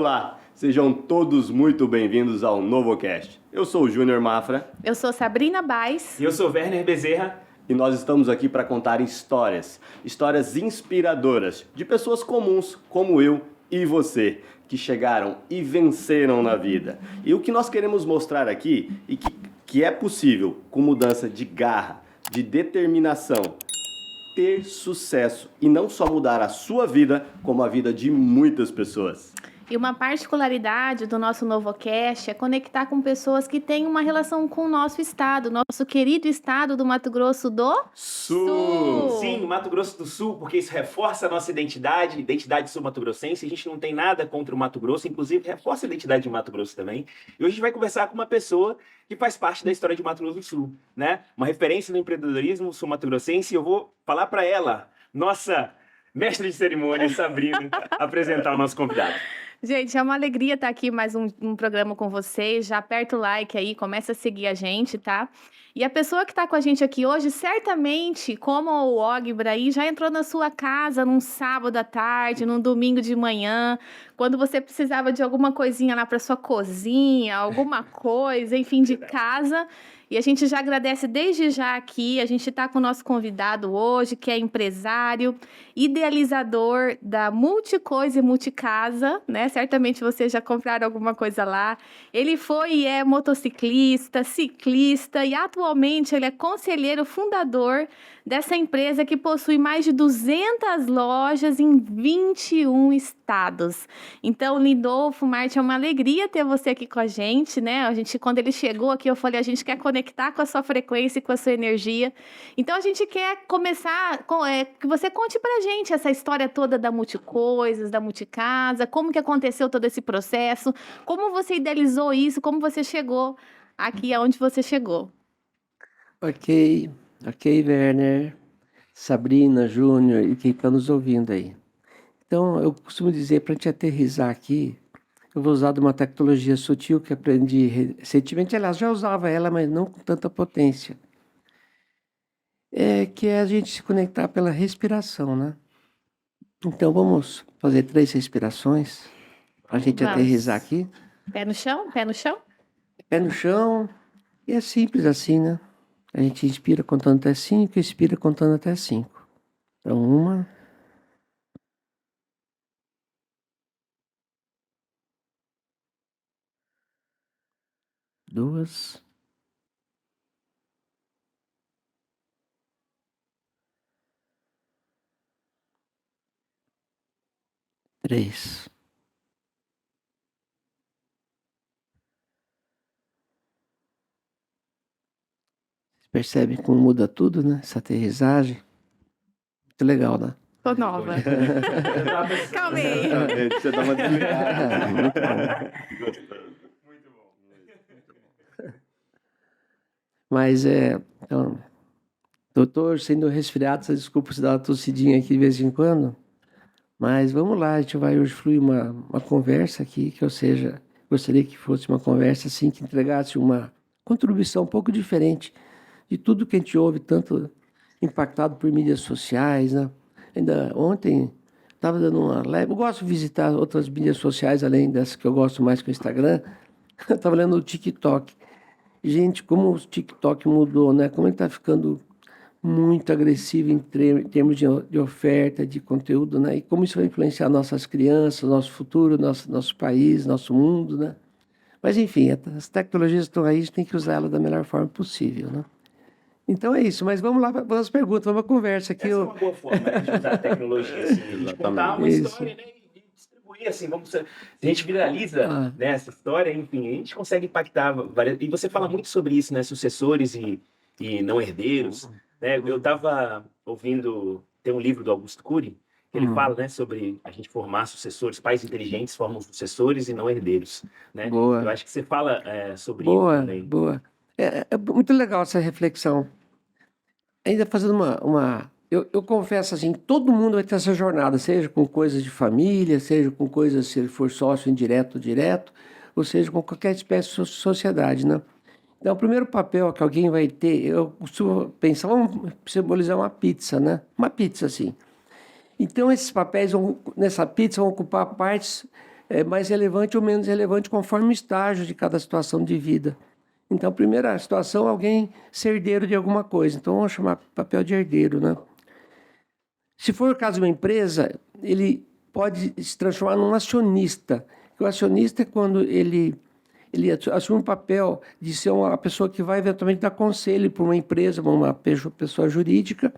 Olá, sejam todos muito bem-vindos ao NovoCast. Eu sou o Júnior Mafra. Eu sou Sabrina Baes. E eu sou Werner Bezerra. E nós estamos aqui para contar histórias inspiradoras de pessoas comuns como eu e você, que chegaram e venceram na vida. E o que nós queremos mostrar aqui é que é possível, com mudança de garra, de determinação, ter sucesso e não só mudar a sua vida, como a vida de muitas pessoas. E uma particularidade do nosso NovoCast é conectar com pessoas que têm uma relação com o nosso estado, nosso querido estado do Mato Grosso do Sul. Sim, Mato Grosso do Sul, porque isso reforça a nossa identidade sul-mato-grossense. A gente não tem nada contra o Mato Grosso, inclusive reforça a identidade de Mato Grosso também. E hoje a gente vai conversar com uma pessoa que faz parte da história de Mato Grosso do Sul, né? Uma referência no empreendedorismo sul-mato-grossense. E eu vou falar para ela, nossa mestre de cerimônia, Sabrina, apresentar o nosso convidado. Gente, é uma alegria estar aqui mais um programa com vocês. Já aperta o like aí, começa a seguir a gente, tá? E a pessoa que está com a gente aqui hoje, certamente, como o Ogbra aí, já entrou na sua casa num sábado à tarde, num domingo de manhã, quando você precisava de alguma coisinha lá para sua cozinha, alguma coisa, enfim, de casa. E a gente já agradece desde já aqui. A gente está com o nosso convidado hoje, que é empresário, idealizador da Multicoisa e Multicasa, né? Certamente vocês já compraram alguma coisa lá. Ele foi e é motociclista, ciclista e atualmente ele é conselheiro fundador dessa empresa que possui mais de 200 lojas em 21 estados. Então, Lindolfo, Marte, é uma alegria ter você aqui com a gente, né? Quando ele chegou aqui, eu falei, a gente quer conectar com a sua frequência e com a sua energia. Então, a gente quer começar que você conte pra gente essa história toda da Multicoisas, da Multicasa, como que aconteceu todo esse processo, como você idealizou isso, como você chegou aqui aonde você chegou. Ok, Werner, Sabrina, Júnior e quem está nos ouvindo aí. Então, eu costumo dizer, para te aterrissar aqui, eu vou usar de uma tecnologia sutil que aprendi recentemente. Aliás, já usava ela, mas não com tanta potência. Que é a gente se conectar pela respiração, né? Então, vamos fazer 3 respirações para a gente aterrissar aqui. Pé no chão, pé no chão. Pé no chão. E é simples assim, né? A gente inspira contando até 5 e expira contando até 5. Então, 1, 2, 3. Percebe como muda tudo, né? Essa aterrissagem. Muito legal, né? Tô nova. Calma aí. Você dá uma desligada. Muito bom. Mas então, doutor, sendo resfriado, essa desculpa se dá uma tossidinha aqui de vez em quando. Mas vamos lá, a gente vai hoje fluir uma conversa aqui, gostaria que fosse uma conversa assim, que entregasse uma contribuição um pouco diferente de tudo que a gente ouve, tanto impactado por mídias sociais, né? Ainda ontem estava dando uma leve... Eu gosto de visitar outras mídias sociais, além dessas que eu gosto mais, que o Instagram. Eu estava lendo o TikTok. Gente, como o TikTok mudou, né? Como ele está ficando muito agressivo em termos de oferta, de conteúdo, né? E como isso vai influenciar nossas crianças, nosso futuro, nosso país, nosso mundo, né? Mas, enfim, as tecnologias estão aí, a gente tem que usar elas da melhor forma possível, né? Então é isso, mas vamos lá para as perguntas, vamos à conversa aqui. Essa é uma boa forma, né, de usar a tecnologia, assim, de contar uma história, né, e distribuir, assim, se a gente viraliza né, essa história, enfim, a gente consegue impactar várias... E você fala muito sobre isso, né, sucessores e não herdeiros, né? Eu estava ouvindo, tem um livro do Augusto Cury, que ele fala, né, sobre a gente formar sucessores, pais inteligentes formam sucessores e não herdeiros, né? Boa. Eu acho que você fala sobre isso também. Boa. É muito legal essa reflexão. Ainda fazendo eu confesso assim, todo mundo vai ter essa jornada, seja com coisas de família, seja com coisas, se ele for sócio indireto ou direto, ou seja, com qualquer espécie de sociedade, né? Então, o primeiro papel que alguém vai ter, eu costumo pensar, vamos simbolizar uma pizza, né? Uma pizza, assim. Então, esses papéis, nessa pizza, vão ocupar partes mais relevante ou menos relevante conforme o estágio de cada situação de vida. Então, a primeira situação, alguém ser herdeiro de alguma coisa. Então, vamos chamar papel de herdeiro, né? Se for o caso de uma empresa, ele pode se transformar num acionista. O acionista é quando ele assume o papel de ser uma pessoa que vai eventualmente dar conselho para uma empresa, uma pessoa jurídica.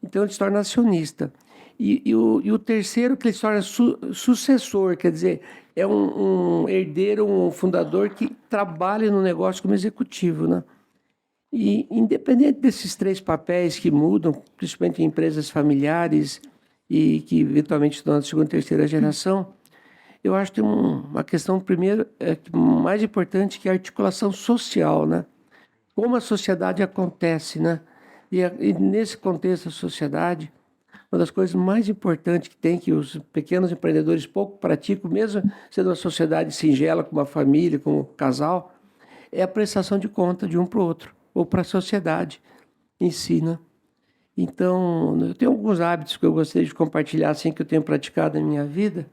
Então, ele se torna acionista. E o terceiro, que ele se torna sucessor, quer dizer, é um herdeiro, um fundador que trabalha no negócio como executivo, né? E independente desses 3 papéis que mudam, principalmente em empresas familiares e que eventualmente estão na segunda e terceira geração, eu acho que tem uma questão, primeiro, mais importante, que é a articulação social, né? Como a sociedade acontece, né? E nesse contexto da sociedade, uma das coisas mais importantes que tem, que os pequenos empreendedores pouco praticam, mesmo sendo uma sociedade singela, como uma família, como um casal, é a prestação de conta de um para o outro, ou para a sociedade em si, né? Então, eu tenho alguns hábitos que eu gostaria de compartilhar, assim, que eu tenho praticado na minha vida.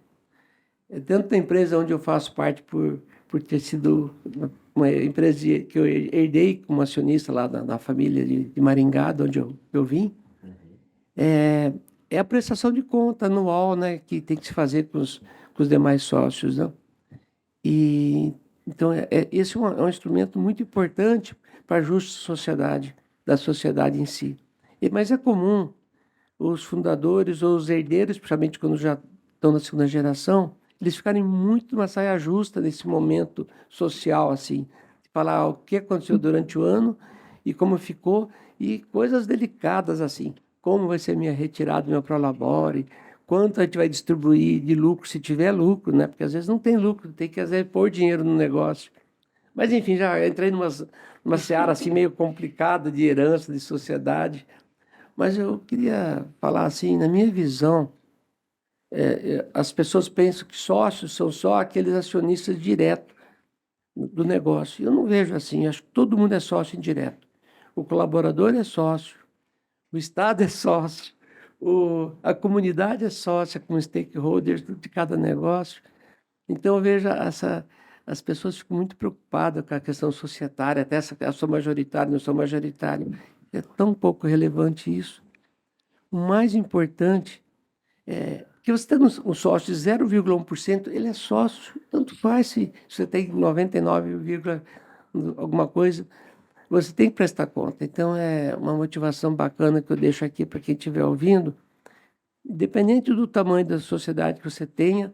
Dentro da empresa onde eu faço parte, por ter sido uma empresa que eu herdei como acionista lá na família de Maringá, de onde eu vim, é a prestação de conta anual, né, que tem que se fazer com os demais sócios, né? E, então, esse é um instrumento muito importante para a justa sociedade, da sociedade em si. Mas é comum os fundadores ou os herdeiros, principalmente quando já estão na segunda geração, eles ficarem muito numa saia justa nesse momento social, assim, de falar o que aconteceu durante o ano e como ficou, e coisas delicadas, assim, como vai ser minha retirada do meu prolabore, quanto a gente vai distribuir de lucro, se tiver lucro, né? Porque às vezes não tem lucro, tem que às vezes pôr dinheiro no negócio. Mas enfim, já entrei numa seara assim meio complicada de herança, de sociedade. Mas eu queria falar assim, na minha visão, as pessoas pensam que sócios são só aqueles acionistas diretos do negócio. Eu não vejo assim, acho que todo mundo é sócio indireto. O colaborador é sócio, o Estado é sócio, a comunidade é sócia como stakeholders de cada negócio. Então eu vejo as pessoas ficam muito preocupadas com a questão societária, até eu sou majoritário, não sou majoritário. É tão pouco relevante isso. O mais importante é que você tem um sócio de 0,1%, ele é sócio, tanto faz se você tem 99, alguma coisa, você tem que prestar conta. Então, é uma motivação bacana que eu deixo aqui para quem estiver ouvindo. Independente do tamanho da sociedade que você tenha,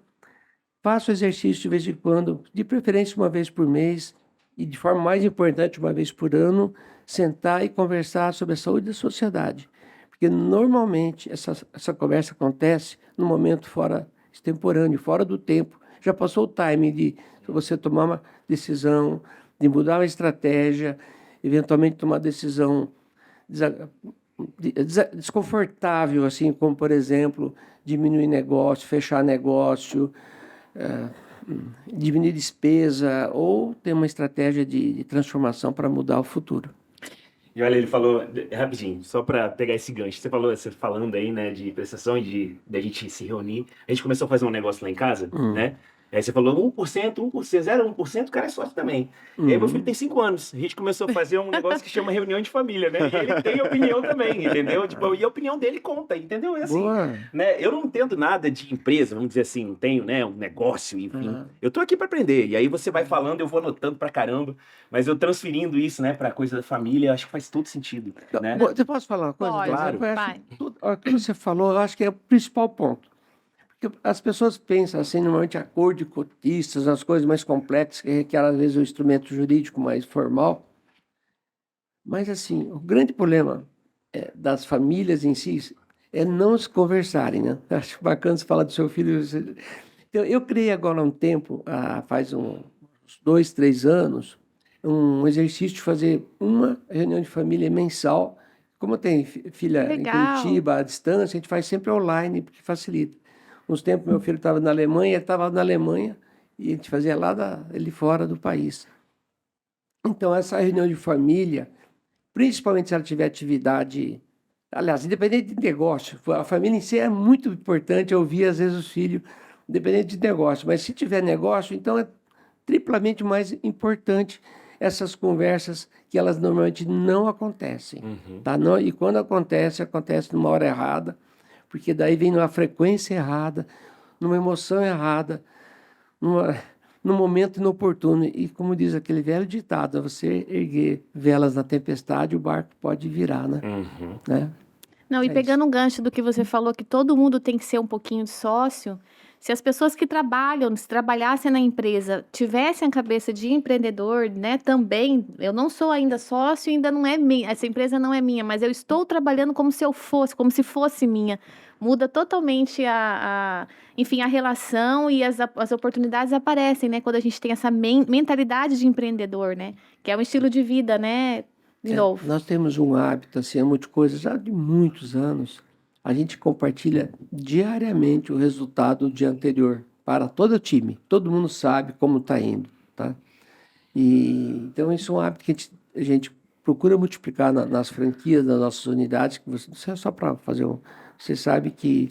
faça o exercício de vez em quando, de preferência uma vez por mês, e de forma mais importante, uma vez por ano, sentar e conversar sobre a saúde da sociedade. Porque, normalmente, essa conversa acontece no momento fora extemporâneo, fora do tempo. Já passou o time de você tomar uma decisão, de mudar uma estratégia, eventualmente tomar uma decisão desconfortável, assim, como, por exemplo, diminuir negócio, fechar negócio, diminuir despesa, ou ter uma estratégia de transformação para mudar o futuro. E olha, ele falou, rapidinho, só para pegar esse gancho, você falando aí, né, de prestação e de a gente se reunir, a gente começou a fazer um negócio lá em casa, né? Aí você falou 1%, 0,1%, o cara é sócio também. E aí meu filho tem 5 anos, a gente começou a fazer um negócio que chama reunião de família, né? E ele tem opinião também, entendeu? Tipo, e a opinião dele conta, entendeu? E assim, né? Eu não entendo nada de empresa, vamos dizer assim, não tenho, né, um negócio, enfim. Eu tô aqui para aprender, e aí você vai falando, eu vou anotando pra caramba, mas eu transferindo isso, né, pra coisa da família, acho que faz todo sentido, né? Eu posso falar uma coisa? Pode, claro. O que você falou, eu acho que é o principal ponto. Porque as pessoas pensam assim, normalmente, acordo de cotistas, as coisas mais complexas, que requerem, às vezes, um instrumento jurídico mais formal. Mas, assim, o grande problema das famílias em si é não se conversarem, né? Acho bacana você falar do seu filho. Então, eu criei agora há um tempo, faz uns 2, 3 anos, um exercício de fazer uma reunião de família mensal. Como eu tenho filha em Curitiba, à distância, a gente faz sempre online, porque facilita. Uns tempos meu filho estava na Alemanha, ele estava na Alemanha e a gente fazia ele fora do país. Então, essa reunião de família, principalmente se ela tiver atividade, aliás, independente de negócio, a família em si é muito importante ouvir, às vezes, os filhos independente de negócio. Mas se tiver negócio, então é triplamente mais importante essas conversas que elas normalmente não acontecem. Tá? Não, e quando acontece numa hora errada, porque daí vem numa frequência errada, numa emoção errada, num momento inoportuno. E como diz aquele velho ditado, você erguer velas na tempestade, o barco pode virar, né? Né? Não, e pegando um gancho do que você falou, que todo mundo tem que ser um pouquinho de sócio, se as pessoas que trabalham, se trabalhassem na empresa, tivessem a cabeça de empreendedor, né, também, eu não sou ainda sócio, ainda não é minha, essa empresa não é minha, mas eu estou trabalhando como se eu fosse, como se fosse minha. Muda totalmente enfim, a relação e as oportunidades aparecem, né, quando a gente tem essa mentalidade de empreendedor, né, que é um estilo de vida, né, de novo. Nós temos um hábito, assim, é muita coisa, já de muitos anos, a gente compartilha diariamente o resultado do dia anterior para todo o time. Todo mundo sabe como está indo, tá? Então, isso é um hábito que a gente procura multiplicar nas franquias das nossas unidades, que você, só para fazer um... Você sabe que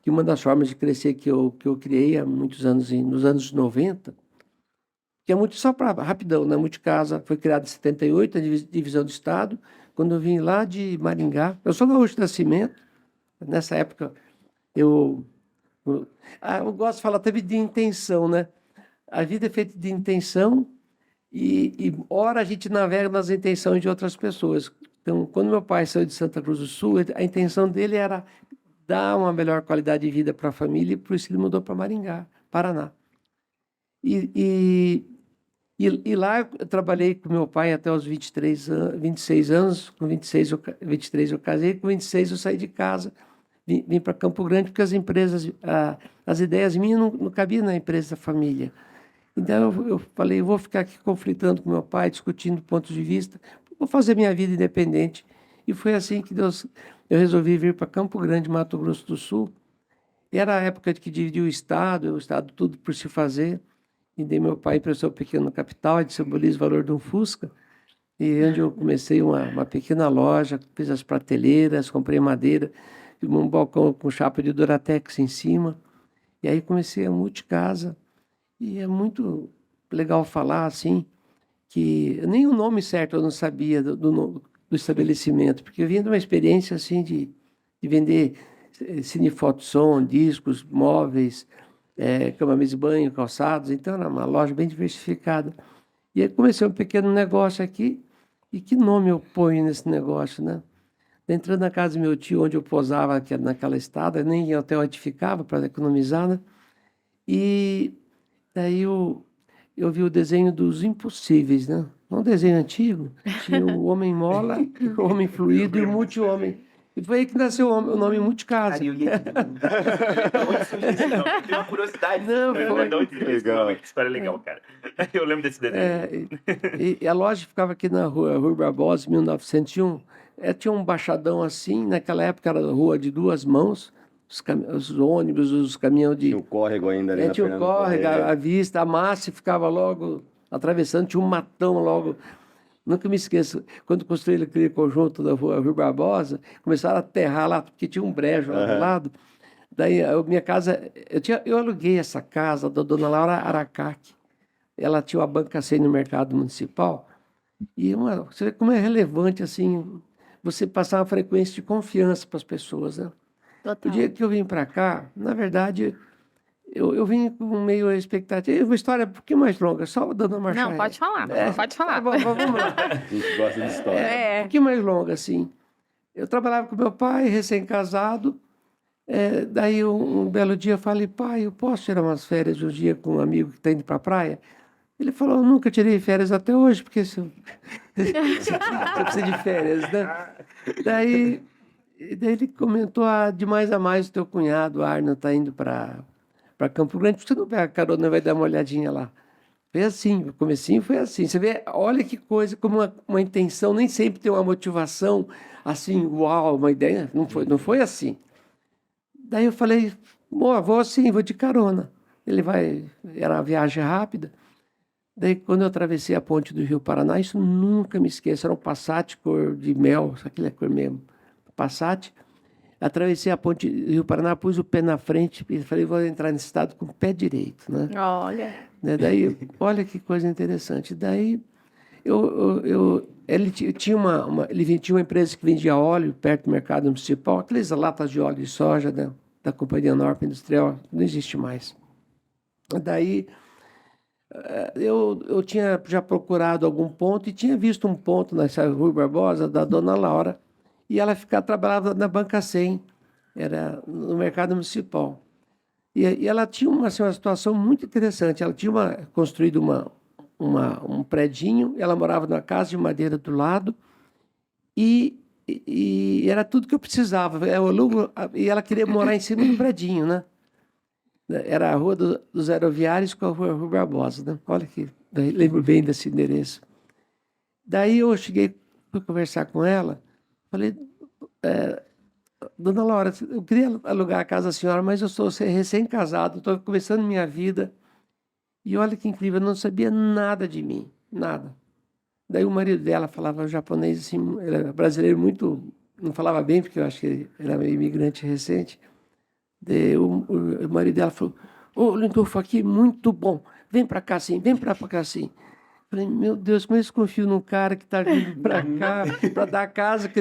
uma das formas de crescer que eu criei há muitos anos, nos anos 90, que é muito, só para rapidão, né? Multicasa foi criada em 78, a divisão do Estado. Quando eu vim lá de Maringá, eu sou gaúcho de nascimento, nessa época eu gosto de falar também de intenção, né? A vida é feita de intenção e ora a gente navega nas intenções de outras pessoas. Então, quando meu pai saiu de Santa Cruz do Sul, a intenção dele era dar uma melhor qualidade de vida para a família e por isso ele mudou para Maringá, Paraná. E lá eu trabalhei com meu pai até os 26 anos. Com 23 eu casei, com 26 eu saí de casa, vim para Campo Grande, porque as empresas, as ideias minhas não cabiam na empresa da família. Então eu falei, eu vou ficar aqui conflitando com meu pai, discutindo pontos de vista, vou fazer minha vida independente. E foi assim que eu resolvi vir para Campo Grande, Mato Grosso do Sul. Era a época de que dividiu o Estado tudo por se fazer. E daí meu pai emprestou um pequeno capital, que simboliza o valor de um Fusca, e onde eu comecei uma pequena loja, fiz as prateleiras, comprei madeira, um balcão com chapa de Duratex em cima, e aí comecei a multicasa. E é muito legal falar, assim, que nem o nome certo eu não sabia do estabelecimento, porque eu vinha de uma experiência, assim, de vender cinefoto, som, discos, móveis, cama, mesa e banho, calçados. Então era uma loja bem diversificada. E aí comecei um pequeno negócio aqui. E que nome eu ponho nesse negócio, né? Entrando na casa do meu tio, onde eu posava naquela estada, nem em hotel a gente ficava para economizar, né? E daí eu vi o desenho dos Impossíveis, né? Um desenho antigo. Tinha o Homem Mola, o Homem Fluido e o Multi-Homem. E foi aí que nasceu o nome Multicasa. Cara, eu ia... Onde surgiu esse nome? Eu tenho uma curiosidade. Não, foi. De onde surgiu esse nome? Que história legal, cara. Eu lembro desse desenho. E a loja ficava aqui na Rua Barbosa, 1901. Tinha um baixadão assim, naquela época era rua de duas mãos, os ônibus, os caminhões de... Tinha o córrego ainda ali na tinha o Fernando córrego, Correia. a vista, a massa ficava logo atravessando, tinha um matão logo. Nunca me esqueço, quando construí aquele conjunto da Rua Barbosa, começaram a aterrar lá, porque tinha um brejo lá do lado. Daí, minha casa, eu aluguei essa casa da dona Laura Aracaque. Ela tinha uma banca assim no mercado municipal. E você vê como é relevante, assim, você passar uma frequência de confiança para as pessoas, né? Total. O dia que eu vim para cá, na verdade, eu vim com meio expectativa. Uma história um pouquinho mais longa, só dando uma Não, pode falar, pode falar. Vamos lá. A gente gosta de história. Um pouquinho mais longa, assim. Eu trabalhava com meu pai, recém-casado. Daí, um belo dia, eu falei, pai, eu posso tirar umas férias um dia com um amigo que está indo para a praia? Ele falou, eu nunca tirei férias até hoje, porque você precisa de férias, né? Daí ele comentou, de mais a mais, o teu cunhado, Arno, está indo para Campo Grande, você não pega carona, vai dar uma olhadinha lá. Foi assim, o comecinho foi assim. Você vê, olha que coisa, como uma intenção, nem sempre tem uma motivação assim, uau, uma ideia, não foi assim. Daí eu falei, vou sim, vou de carona. Era uma viagem rápida. Daí, quando eu atravessei a ponte do Rio Paraná, isso nunca me esqueço, era um Passat cor de mel, aquilo é cor mesmo, Passat. Atravessei a ponte Rio Paraná, pus o pé na frente e falei, vou entrar nesse estado com o pé direito, né? Olha. Daí, olha que coisa interessante. Daí, ele tinha ele tinha uma empresa que vendia óleo perto do mercado municipal, aquelas latas de óleo de soja da Companhia Norte Industrial, não existe mais. Daí, eu tinha já procurado algum ponto e tinha visto um ponto nessa Rui Barbosa, da Dona Laura, e ela trabalhava na Banca 100, era no mercado municipal. E ela tinha uma situação muito interessante. Ela tinha construído um predinho, ela morava numa casa de madeira do lado, e era tudo que eu precisava. E ela queria morar em cima do predinho, né? Era a Rua dos Aeroviários com a Rua Barbosa, né? Olha aqui, lembro bem desse endereço. Daí eu cheguei para conversar com ela, falei, Dona Laura, eu queria alugar a casa da senhora, mas eu sou recém-casado, estou começando minha vida. E olha que incrível, eu não sabia nada de mim, nada. Daí o marido dela falava japonês, assim, era brasileiro muito, não falava bem, porque eu acho que ele era imigrante recente. Daí o marido dela falou, Lindolfo, aqui, muito bom, vem para cá sim, vem para cá sim. Falei, meu Deus, como eu confio num cara que está vindo para cá, para dar casa.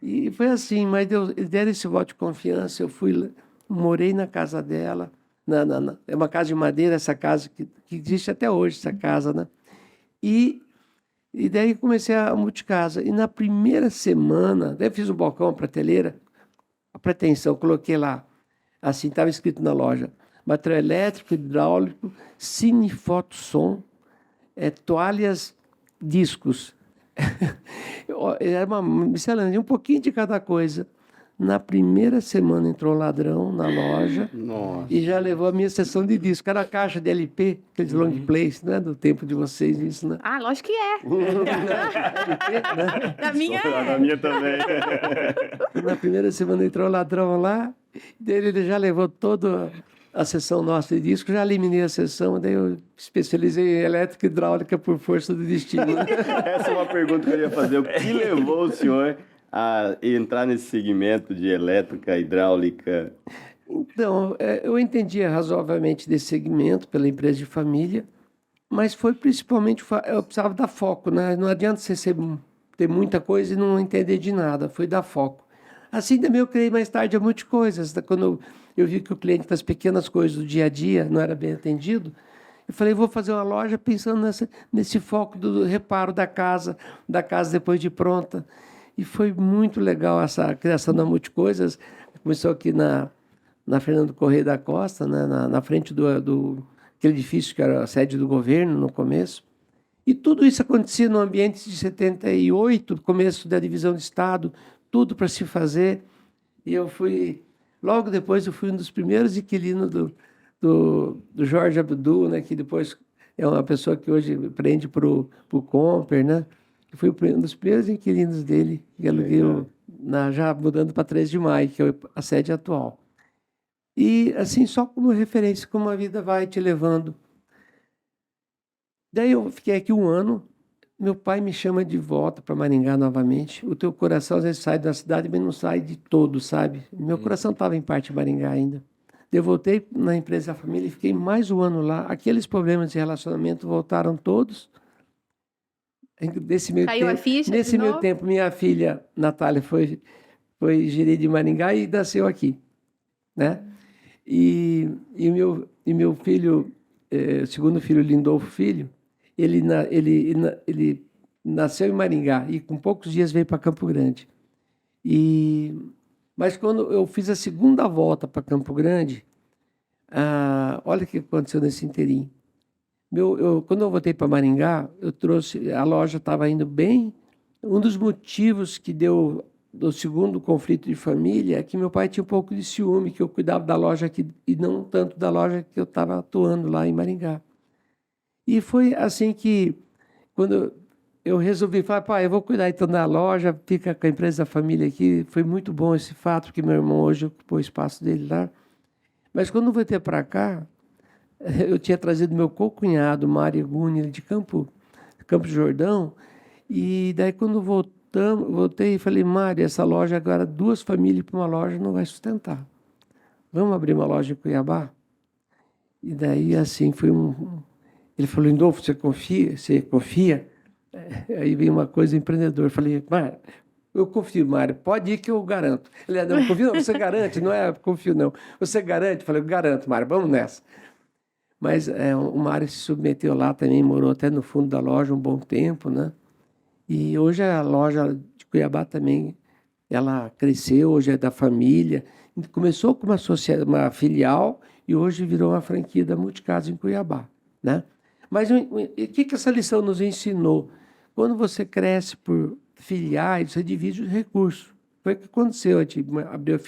E foi assim, mas eles deram esse voto de confiança, eu morei na casa dela, é uma casa de madeira, essa casa que existe até hoje, essa casa, né? E daí comecei a multicasa. E na primeira semana, daí eu fiz um balcão, uma prateleira, a pretensão, coloquei lá, assim, estava escrito na loja, material elétrico, hidráulico, cine, foto, som, toalhas, discos. Era uma miscelânea, um pouquinho de cada coisa. Na primeira semana entrou um ladrão na loja. Nossa. E já levou a minha sessão de disco. Era a caixa de LP, aqueles long plays, né? Do tempo de vocês, isso, né? Ah, lógico que é. LP, né? Da minha Na minha também. Na primeira semana entrou o ladrão lá, ele já levou toda a sessão nossa de disco, já eliminei a sessão, daí eu especializei em elétrica e hidráulica por força do destino. Essa é uma pergunta que eu ia fazer. O que levou o senhor a entrar nesse segmento de elétrica, hidráulica? Então, eu entendia razoavelmente desse segmento pela empresa de família, mas foi principalmente, eu precisava dar foco, né? Não adianta você ter muita coisa e não entender de nada, foi dar foco. Assim também eu criei mais tarde a Multicoisas, quando eu vi que o cliente das pequenas coisas do dia a dia não era bem atendido, eu falei, vou fazer uma loja pensando nesse foco do reparo da casa depois de pronta. E foi muito legal essa criação da Multicoisas. Começou aqui na Fernando Correia da Costa, né, na frente aquele edifício que era a sede do governo no começo. E tudo isso acontecia no ambiente de 78, começo da divisão de Estado, tudo para se fazer. E logo depois eu fui um dos primeiros inquilinos do Jorge Abdul, né, que depois é uma pessoa que hoje prende para o Comper, né? Eu fui um dos primeiros inquilinos dele, que aluguei já mudando para 3 de Maio, que é a sede atual. E assim, só como referência, como a vida vai te levando. Daí eu fiquei aqui 1 ano, meu pai me chama de volta para Maringá novamente. O teu coração às vezes sai da cidade, mas não sai de todo, sabe? Meu coração estava em parte em Maringá ainda. Eu voltei na empresa da família e fiquei mais 1 ano lá. Aqueles problemas de relacionamento voltaram todos. Nesse meio tempo, minha filha, Natália, foi gerida de Maringá e nasceu aqui, né? E meu filho, segundo filho, Lindolfo Filho, ele nasceu em Maringá e com poucos dias veio para Campo Grande. Mas quando eu fiz a segunda volta para Campo Grande, olha o que aconteceu nesse inteirinho. Quando eu voltei para Maringá, a loja estava indo bem. Um dos motivos que deu do segundo conflito de família é que meu pai tinha um pouco de ciúme, que eu cuidava da loja aqui e não tanto da loja que eu estava atuando lá em Maringá. E foi assim que, quando eu resolvi falar, pai, eu vou cuidar então da loja, fica com a empresa da família aqui. Foi muito bom esse fato, porque meu irmão hoje ocupou o espaço dele lá. Mas quando eu voltei para cá, eu tinha trazido meu co-cunhado, Mário Guni, de Campo Jordão, e daí quando voltei e falei, Mário, essa loja agora, 2 famílias para uma loja não vai sustentar. Vamos abrir uma loja em Cuiabá? E daí, assim, foi Ele falou, Lindolfo, você confia? Você confia? Aí veio uma coisa empreendedora. Eu falei, Mário, eu confio, Mário, pode ir que eu garanto. Ele, não, confio não, você garante, não é confio não. Você garante? Eu falei, eu garanto, Mário, vamos nessa. Mas o Mário se submeteu lá também, morou até no fundo da loja um bom tempo, né? E hoje a loja de Cuiabá também, ela cresceu, hoje é da família. Começou com uma filial e hoje virou uma franquia da Multicasa em Cuiabá, né? Mas o que essa lição nos ensinou? Quando você cresce por filiais, você divide os recursos. Foi o que aconteceu. A gente abriu a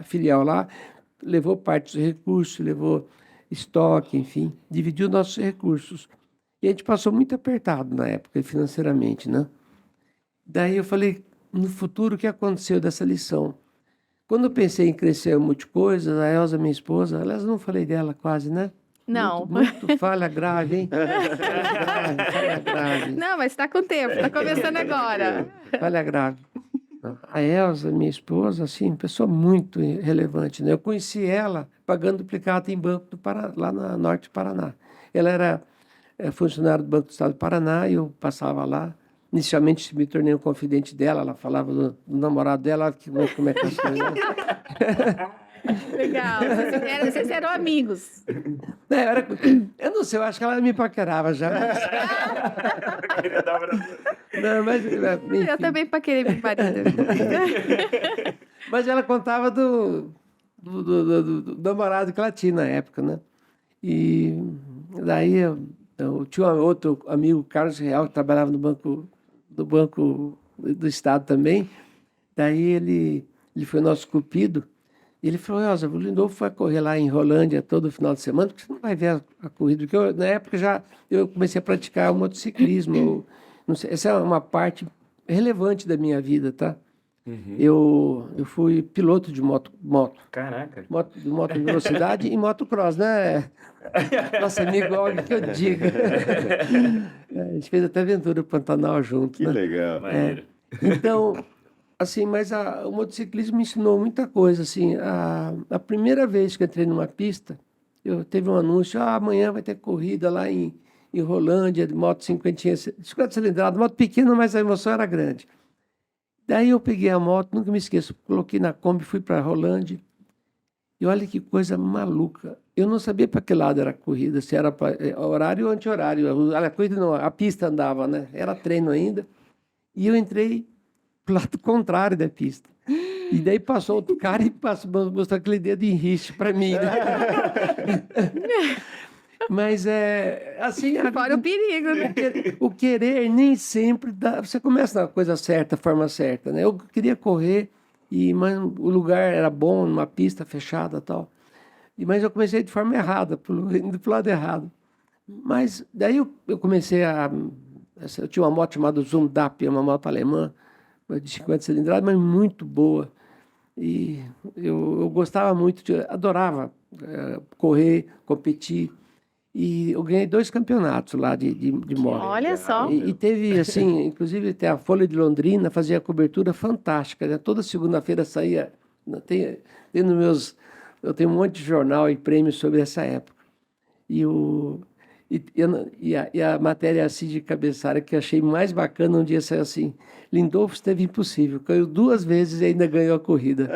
filial lá, levou parte dos recursos, levou estoque, enfim, dividiu nossos recursos. E a gente passou muito apertado na época, financeiramente, né? Daí eu falei, no futuro, o que aconteceu dessa lição? Quando eu pensei em crescer muito coisas, a Elza, minha esposa, aliás, não falei dela quase, né? Não. Muito falha grave, hein? Falha grave. Não, mas está com tempo, está começando agora. Falha grave. A Elza, minha esposa, assim, pessoa muito relevante, né? Eu conheci ela pagando duplicata em banco lá na Norte do Paraná. Ela era funcionária do Banco do Estado do Paraná e eu passava lá. Inicialmente me tornei um confidente dela, ela falava do namorado dela, como é que as coisas. Legal. Vocês eram amigos. Eu não sei, eu acho que ela me paquerava já. Não, mas, enfim. Eu também paquerei meu marido. Mas ela contava do namorado que ela tinha na época, né? E daí eu tinha um outro amigo, Carlos Real, que trabalhava no Banco do Estado também. Daí ele foi nosso cupido. E ele falou, Elza, o Lindolfo vai correr lá em Rolândia todo final de semana, porque você não vai ver a corrida. Porque na época eu comecei a praticar o motociclismo. Não sei, essa é uma parte relevante da minha vida, tá? Uhum. Eu fui piloto de moto. Caraca. De moto de velocidade e motocross, né? Nosso amigo Olga, que eu digo. A gente fez até aventura no Pantanal junto. Que né? legal. Então, assim, mas o motociclismo me ensinou muita coisa. Assim, a primeira vez que eu entrei numa pista, teve um anúncio, amanhã vai ter corrida lá em Rolândia, de moto 50 cilindrada, moto pequena, mas a emoção era grande. Daí eu peguei a moto, nunca me esqueço, coloquei na Kombi, fui para Rolândia. E olha que coisa maluca. Eu não sabia para que lado era a corrida, se era horário ou anti-horário. A corrida não, a pista andava, né? Era treino ainda. E eu entrei pro lado contrário da pista. E daí passou outro cara e mostrou aquele dedo em riste para mim. Né? Mas assim... Fora o perigo, né? O querer nem sempre dá... Você começa na coisa certa, forma certa, né? Eu queria correr, mas o lugar era bom, numa pista fechada e tal. Mas eu comecei de forma errada, indo pro lado errado. Mas daí eu comecei eu tinha uma moto chamada Zundap, uma moto alemã, de 50 cilindradas, mas muito boa. E eu gostava muito, adorava correr, competir. E eu ganhei 2 campeonatos lá de moto. Olha só. E teve, assim, inclusive até a Folha de Londrina fazia cobertura fantástica, né? Toda segunda-feira saía, eu tenho um monte de jornal e prêmios sobre essa época. E a matéria assim de cabeçalho que eu achei mais bacana, um dia saiu assim, Lindolfo esteve impossível, caiu 2 vezes e ainda ganhou a corrida.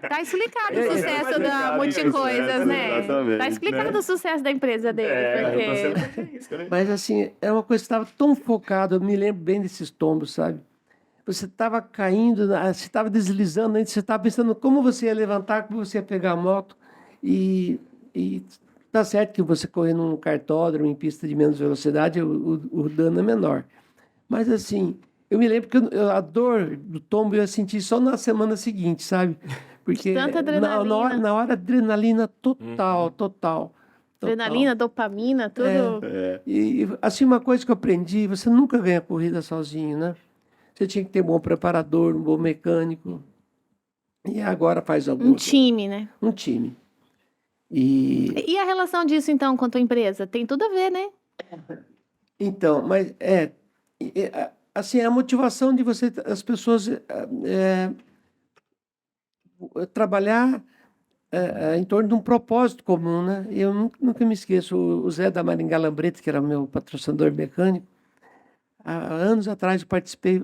Tá explicado o sucesso da Multicoisas, né? Exatamente, Tá explicado o sucesso da empresa dele. Porque... Mas assim, é uma coisa que estava tão focada, eu me lembro bem desses tombos, sabe? Você estava caindo, você estava deslizando, você estava pensando como você ia levantar, como você ia pegar a moto. E tá certo que você correr num kartódromo, em pista de menos velocidade, o dano é menor. Mas assim, eu me lembro que a dor do tombo eu senti só na semana seguinte, sabe? Porque tanta adrenalina. Na hora adrenalina total. Adrenalina, dopamina, tudo. E assim, uma coisa que eu aprendi, você nunca ganha corrida sozinho, né? Você tinha que ter um bom preparador, um bom mecânico. E agora faz algum... Um time, né? Um time. E a relação disso, então, com a tua empresa? Tem tudo a ver, né? Então, mas assim, a motivação de você, as pessoas trabalhar em torno de um propósito comum, né? Eu nunca me esqueço, o Zé da Maringá Lambreta, que era meu patrocinador mecânico, há anos atrás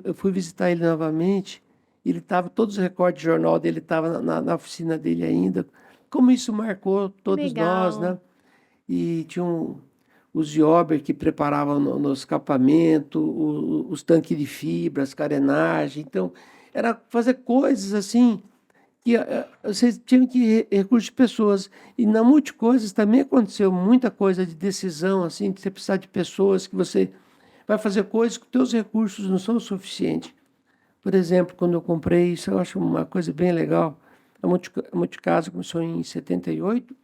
eu fui visitar ele novamente, ele estava, todos os recortes de jornal dele estavam na oficina dele ainda, como isso marcou todos nós, Legal. né? E tinha os jobber que preparavam no escapamento, os tanques de fibra, as carenagens. Então, era fazer coisas assim que vocês tinham que recursos de pessoas. E na Multicoisas também aconteceu muita coisa de decisão, assim, de você precisar de pessoas que você vai fazer coisas que os teus recursos não são o suficiente. Por exemplo, quando eu comprei, isso eu acho uma coisa bem legal. A Multicasa começou em 78.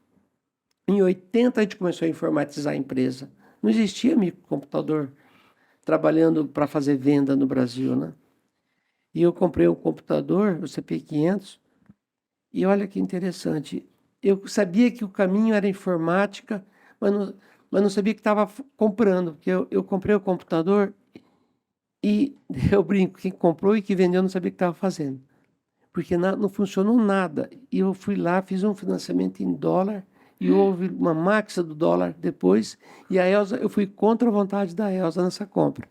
Em 80 a gente começou a informatizar a empresa. Não existia microcomputador trabalhando para fazer venda no Brasil, né? E eu comprei um computador, o CP500, e olha que interessante. Eu sabia que o caminho era informática, mas não sabia que estava comprando, porque eu comprei o computador e eu brinco, quem comprou e que vendeu não sabia o que estava fazendo. Porque não funcionou nada. E eu fui lá, fiz um financiamento em dólar, e houve uma máxima do dólar depois, e a Elza, eu fui contra a vontade da Elza nessa compra.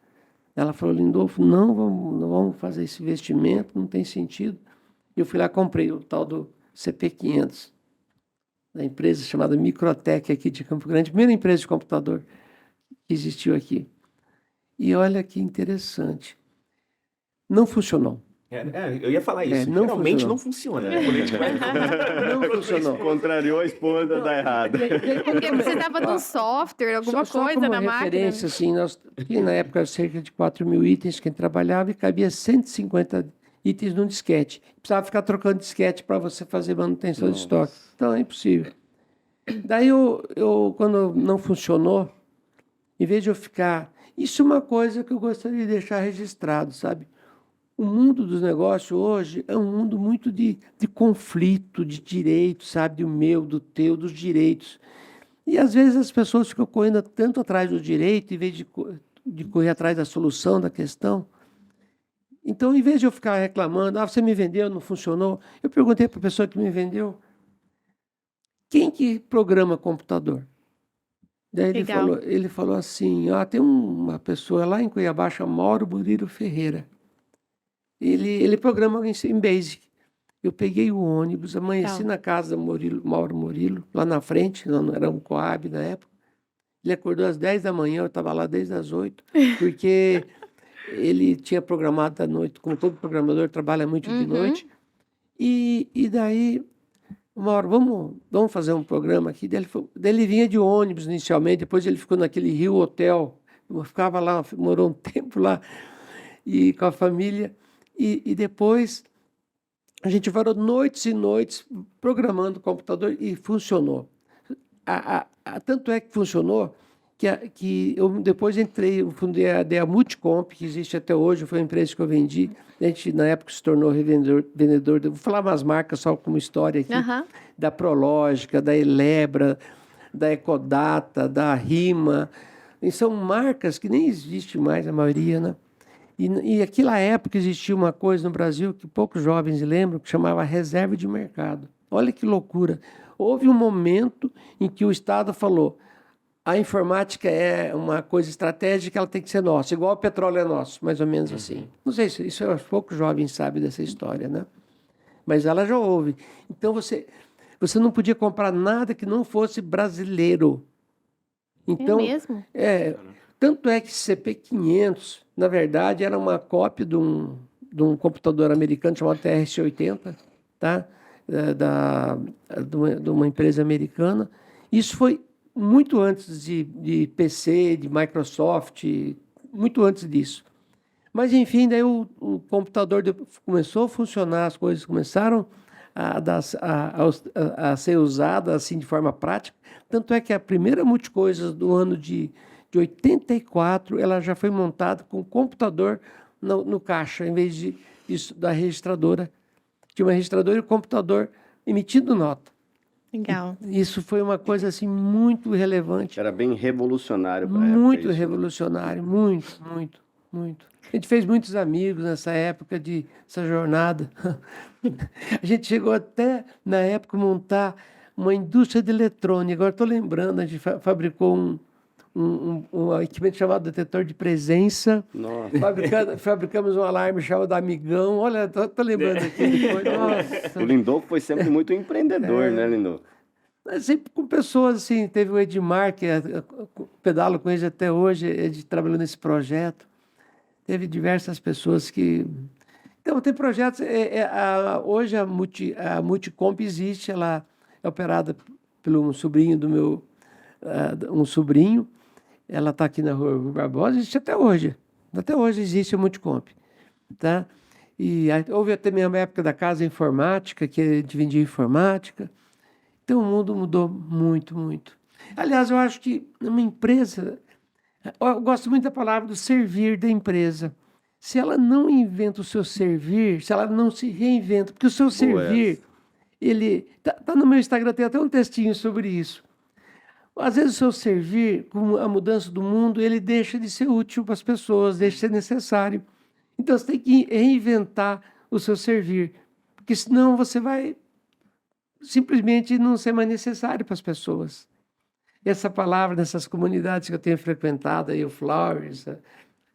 Ela falou, Lindolfo, não vamos fazer esse investimento, não tem sentido. Eu fui lá, comprei o tal do CP500, da empresa chamada Microtech aqui de Campo Grande, primeira empresa de computador que existiu aqui. E olha que interessante. Não funcionou. Eu ia falar isso. Geralmente não funciona. Né? Quando a gente vai... Não funcionou. Contrariou a esposa, dá errado. Porque precisava de um software, alguma Só coisa como na referência, máquina. assim, nós tinha na época cerca de 4.000 itens que a gente trabalhava e cabia 150 itens num disquete. Precisava ficar trocando disquete para você fazer manutenção de estoque. Então é impossível. Daí quando não funcionou, em vez de eu ficar... Isso é uma coisa que eu gostaria de deixar registrado, sabe? O mundo dos negócios hoje é um mundo muito de conflito, de direitos, sabe? Do meu, do teu, dos direitos. E às vezes as pessoas ficam correndo tanto atrás do direito, em vez de correr atrás da solução da questão. Então, em vez de eu ficar reclamando, você me vendeu, não funcionou, eu perguntei para a pessoa que me vendeu, quem que programa computador? Daí ele falou assim, tem uma pessoa lá em Cuiabá chamada Mauro Murilo Ferreira. Ele programa em Basic. Eu peguei o ônibus, amanheci na casa do Mauro Murilo, lá na frente, não era um Coab na época. Ele acordou às 10 da manhã, eu estava lá desde as 8, porque ele tinha programado à noite, como todo programador trabalha muito de noite. E daí, Mauro, vamos fazer um programa aqui. Daí ele vinha de ônibus inicialmente, depois ele ficou naquele Rio Hotel, eu ficava lá, morou um tempo lá, e com a família. E depois a gente varou noites e noites programando o computador e funcionou. Tanto é que funcionou que eu depois eu fundei a Multicomp, que existe até hoje, foi uma empresa que eu vendi. A gente, na época, se tornou vendedor. Vou falar umas marcas só como história aqui. Da Prológica, da Elebra, da Ecodata, da Rima. E são marcas que nem existe mais, a maioria, né? E naquela época existia uma coisa no Brasil que poucos jovens lembram, que chamava reserva de mercado. Olha que loucura. Houve um momento em que o Estado falou, a informática é uma coisa estratégica, ela tem que ser nossa, igual o petróleo é nosso, mais ou menos assim. Não sei se isso poucos jovens sabem dessa história, né? Mas ela já houve. Então você não podia comprar nada que não fosse brasileiro. Então, é mesmo? Tanto é que CP500, na verdade, era uma cópia de um computador americano chamado TRS-80, tá? De uma empresa americana. Isso foi muito antes de PC, de Microsoft, muito antes disso. Mas, enfim, daí o computador começou a funcionar, as coisas começaram a ser usadas assim, de forma prática. Tanto é que a primeira Multicoisas do ano de 84, ela já foi montada com computador no caixa, em vez da registradora. Tinha uma registradora e o computador emitindo nota. Legal. Isso foi uma coisa assim muito relevante, Era bem revolucionário para a época. muito isso, né? revolucionário, muito, muito, muito. A gente fez muitos amigos nessa época essa jornada. A gente chegou até, na época, montar uma indústria de eletrônica. Agora estou lembrando, a gente fabricou um equipamento chamado detetor de presença. Nossa. Fabricamos um alarme chamado Amigão. Olha, tô lembrando aqui depois. Nossa. O Lindolfo foi sempre muito empreendedor, né, Lindolfo? Sempre com pessoas assim, teve o Edmar, que pedalo com ele até hoje, ele trabalhou nesse projeto. Teve diversas pessoas que... Então, tem projetos... hoje a Multicomp existe, ela é operada por um sobrinho do meu... um sobrinho, ela está aqui na Rua Barbosa, existe até hoje. Até hoje existe a Multicomp. Tá? E houve também uma época da Casa Informática, que a gente vendia informática. Então, o mundo mudou muito, muito. Aliás, eu acho que uma empresa... Eu gosto muito da palavra do servir da empresa. Se ela não inventa o seu servir, se ela não se reinventa, porque o seu servir, ele... Tá no meu Instagram, tem até um textinho sobre isso. Às vezes o seu servir, com a mudança do mundo, ele deixa de ser útil para as pessoas, deixa de ser necessário. Então, você tem que reinventar o seu servir, porque senão você vai simplesmente não ser mais necessário para as pessoas. Essa palavra, nessas comunidades que eu tenho frequentado, aí o Flowers,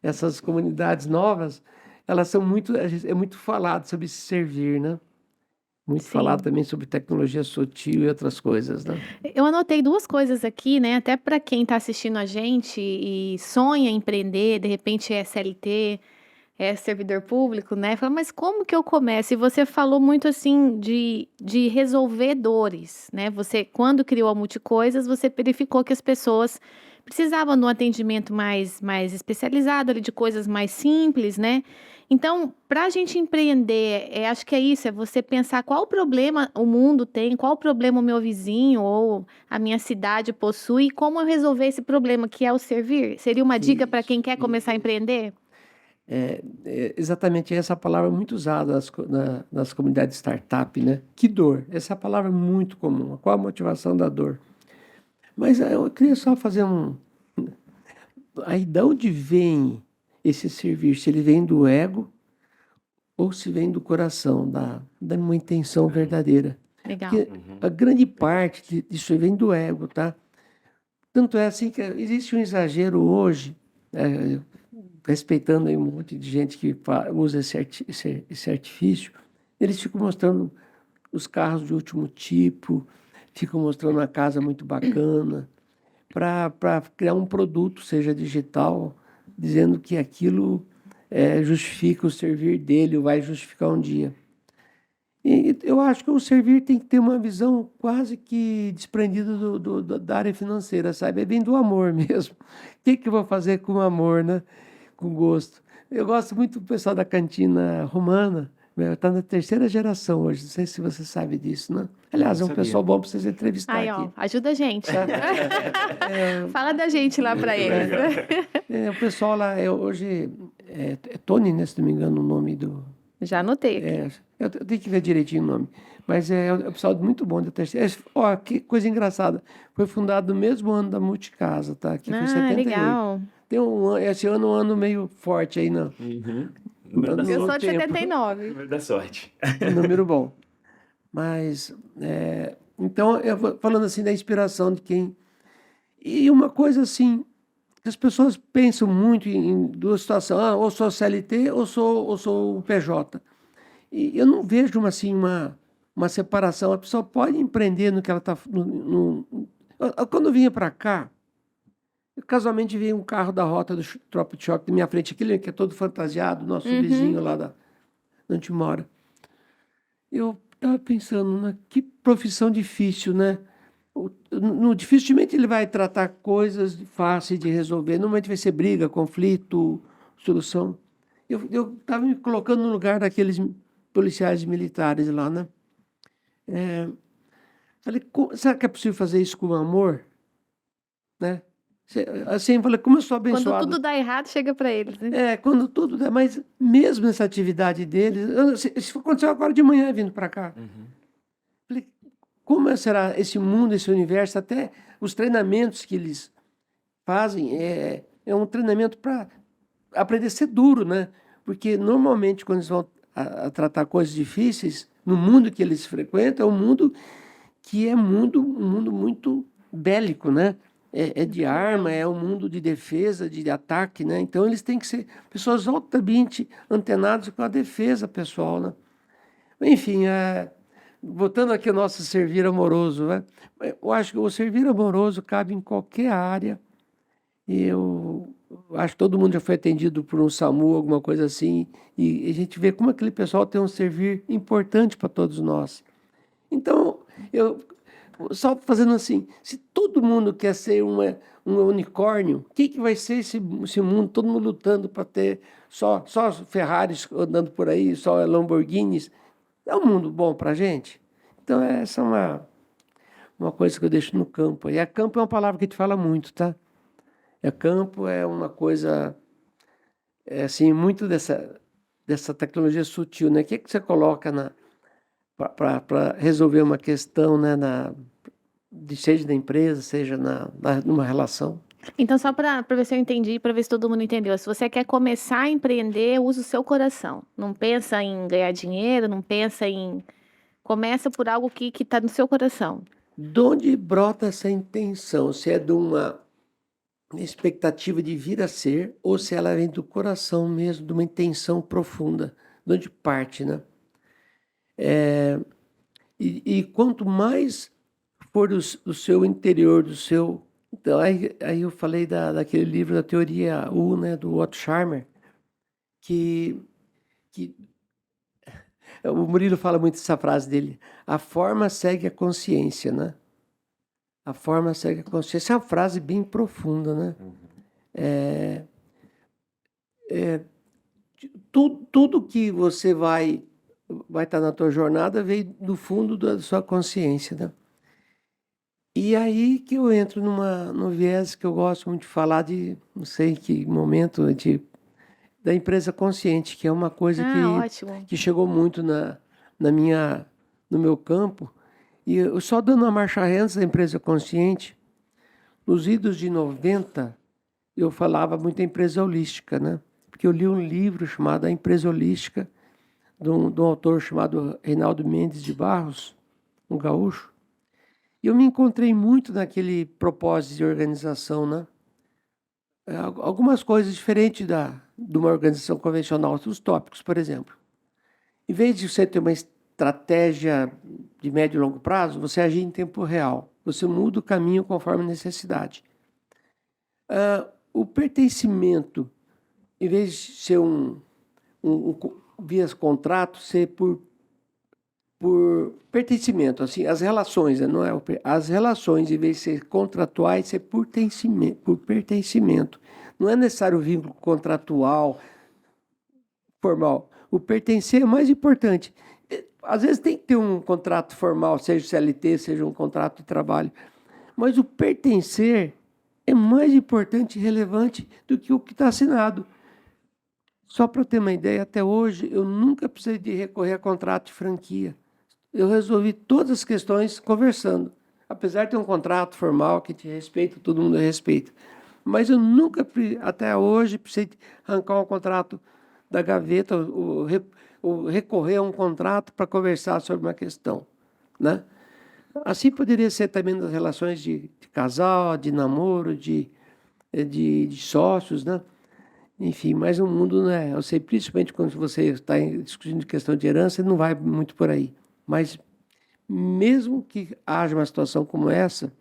essas comunidades novas, elas são muito falado sobre se servir, né? Muito falado também sobre tecnologia sutil e outras coisas, né? Eu anotei 2 coisas aqui, né? Até para quem está assistindo a gente e sonha em empreender, de repente é CLT, é servidor público, né? Fala, mas como que eu começo? E você falou muito assim de resolver dores, né? Você, quando criou a Multicoisas, você verificou que as pessoas precisavam de um atendimento mais especializado, ali, de coisas mais simples, né? Então, para a gente empreender, acho que é isso, é você pensar qual problema o mundo tem, qual problema o meu vizinho ou a minha cidade possui, e como eu resolver esse problema, que é o servir. Seria uma dica para quem quer começar a empreender? Exatamente essa palavra muito usada nas comunidades startup, né? Que dor. Essa palavra é muito comum. Qual a motivação da dor? Mas eu queria só fazer aí de onde vem esse servir? Se ele vem do ego ou se vem do coração, da uma intenção verdadeira. Legal. Porque a grande parte disso vem do ego, tá? Tanto é assim que existe um exagero hoje, respeitando aí um monte de gente que usa esse artifício, eles ficam mostrando os carros de último tipo, ficam mostrando uma casa muito bacana, para criar um produto, seja digital, dizendo que aquilo justifica o servir dele, ou vai justificar um dia. E eu acho que o servir tem que ter uma visão quase que desprendida da área financeira, sabe? É bem do amor mesmo. O que eu vou fazer com amor, né? Com gosto. Eu gosto muito do pessoal da cantina romana, está na 3ª geração hoje, não sei se você sabe disso, né? Aliás, é um pessoal bom para vocês entrevistar Aí, aqui. ó, ajuda a gente. Fala da gente lá para eles. O pessoal lá, hoje, é Tony, né, se não me engano o nome do... Já anotei aqui. Eu tenho que ver direitinho o nome. Mas é um pessoal muito bom da 3ª. Ó, que coisa engraçada. Foi fundado no mesmo ano da Multicasa, tá? Que foi 78. Legal. Esse ano é um ano meio forte aí, não. Eu sou de 79. Número da sorte. Número bom. Mas, então, eu vou falando assim da inspiração de quem... E uma coisa assim, que as pessoas pensam muito em 2 situações, ou sou CLT ou sou o PJ. E eu não vejo uma separação. A pessoa pode empreender no que ela está... Quando eu vinha para cá, casualmente veio um carro da rota do Trop Choque da minha frente, aquele que é todo fantasiado, nosso vizinho lá onde a gente mora. Eu estava pensando, que profissão difícil, né? Dificilmente ele vai tratar coisas fáceis de resolver. Normalmente vai ser briga, conflito, solução. Eu estava me colocando no lugar daqueles policiais militares lá, né? Falei, será que é possível fazer isso com amor? Né? Assim, falei, como eu sou abençoado. Quando tudo dá errado, chega para eles, né? Quando tudo dá, mas mesmo nessa atividade deles, isso aconteceu agora de manhã vindo para cá. Falei, como será esse mundo, esse universo, até os treinamentos que eles fazem, é um treinamento para aprender a ser duro, né? Porque normalmente quando eles vão a tratar coisas difíceis, no mundo que eles frequentam, é um mundo que é um mundo muito bélico, né? É de arma, é um mundo de defesa, de ataque, né? Então eles têm que ser pessoas altamente antenadas com a defesa pessoal, né? Enfim, voltando aqui ao nosso servir amoroso, né? Eu acho que o servir amoroso cabe em qualquer área. E eu acho que todo mundo já foi atendido por um SAMU, alguma coisa assim, e a gente vê como aquele pessoal tem um servir importante para todos nós. Então, eu só fazendo assim, se todo mundo quer ser um unicórnio, o que vai ser esse mundo? Todo mundo lutando para ter só Ferraris andando por aí, só Lamborghinis. É um mundo bom para a gente? Então, essa é uma coisa que eu deixo no campo. E a campo é uma palavra que a gente fala muito, tá? Campo é uma coisa, assim, muito dessa tecnologia sutil, né? O que você coloca para resolver uma questão, né? Seja da empresa, seja numa relação. Então, só para ver se eu entendi, para ver se todo mundo entendeu. Se você quer começar a empreender, usa o seu coração. Não pensa em ganhar dinheiro, não pensa em... Começa por algo que está no seu coração. De onde brota essa intenção? Se é de uma expectativa de vir a ser, ou se ela vem do coração mesmo, de uma intenção profunda, de onde parte, né? E quanto mais for do seu interior, do seu... Então, aí eu falei daquele livro da teoria U, né, do Otto Scharmer, que o Murilo fala muito essa frase dele, a forma segue a consciência, né? A forma segue a consciência. É uma frase bem profunda, né? Tudo que você vai estar na tua jornada veio do fundo da sua consciência, né? E aí que eu entro no viés que eu gosto muito de falar de, não sei em que momento, da empresa consciente, que é uma coisa que chegou muito no meu campo. E eu só dando uma marcha ré da empresa consciente, nos idos de 90, eu falava muito da empresa holística, né? Porque eu li um livro chamado A Empresa Holística, de um autor chamado Reinaldo Mendes de Barros, um gaúcho. E eu me encontrei muito naquele propósito de organização, né? Algumas coisas diferentes de uma organização convencional, os tópicos, por exemplo. Em vez de você ter uma estratégia de médio e longo prazo, você agir em tempo real. Você muda o caminho conforme a necessidade. O pertencimento, em vez de ser via contrato, ser por pertencimento, assim, as relações, né? Não é as relações, em vez de ser contratuais, ser por pertencimento. Não é necessário o vínculo contratual formal. O pertencer é mais importante. Às vezes tem que ter um contrato formal, seja CLT, seja um contrato de trabalho, mas o pertencer é mais importante e relevante do que o que está assinado. Só para ter uma ideia, até hoje eu nunca precisei de recorrer a contrato de franquia. Eu resolvi todas as questões conversando. Apesar de ter um contrato formal que te respeita, todo mundo respeita. Mas eu nunca, até hoje, precisei arrancar um contrato da gaveta ou recorrer a um contrato para conversar sobre uma questão, né? Assim poderia ser também nas relações de casal, de namoro, de sócios, né? Enfim, mas o mundo, né? Eu sei, principalmente quando você está discutindo questão de herança, não vai muito por aí. Mas mesmo que haja uma situação como essa,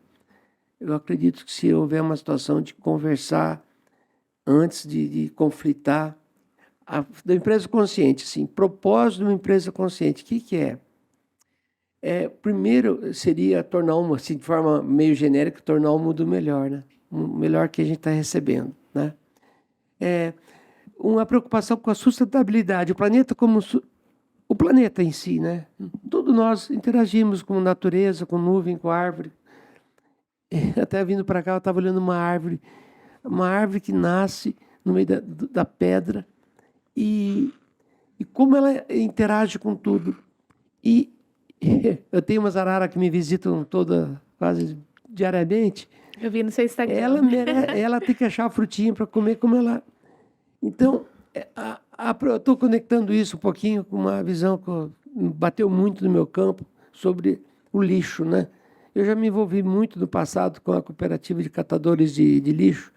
eu acredito que se houver uma situação de conversar antes de conflitar, da empresa consciente, sim, propósito de uma empresa consciente, o que é? Primeiro seria tornar assim, de forma meio genérica, tornar o mundo melhor, né? Melhor que a gente está recebendo, né? Uma preocupação com a sustentabilidade, o planeta em si, né? Todos nós interagimos com a natureza, com nuvem, com árvore. Até vindo para cá, eu estava olhando uma árvore que nasce no meio da pedra e como ela interage com tudo. E Eu tenho umas araras que me visitam quase diariamente. Eu vi no seu Instagram. Ela tem que achar a frutinha para comer como ela... Então, eu estou conectando isso um pouquinho com uma visão que bateu muito no meu campo sobre o lixo, né? Eu já me envolvi muito no passado com a cooperativa de catadores de lixo.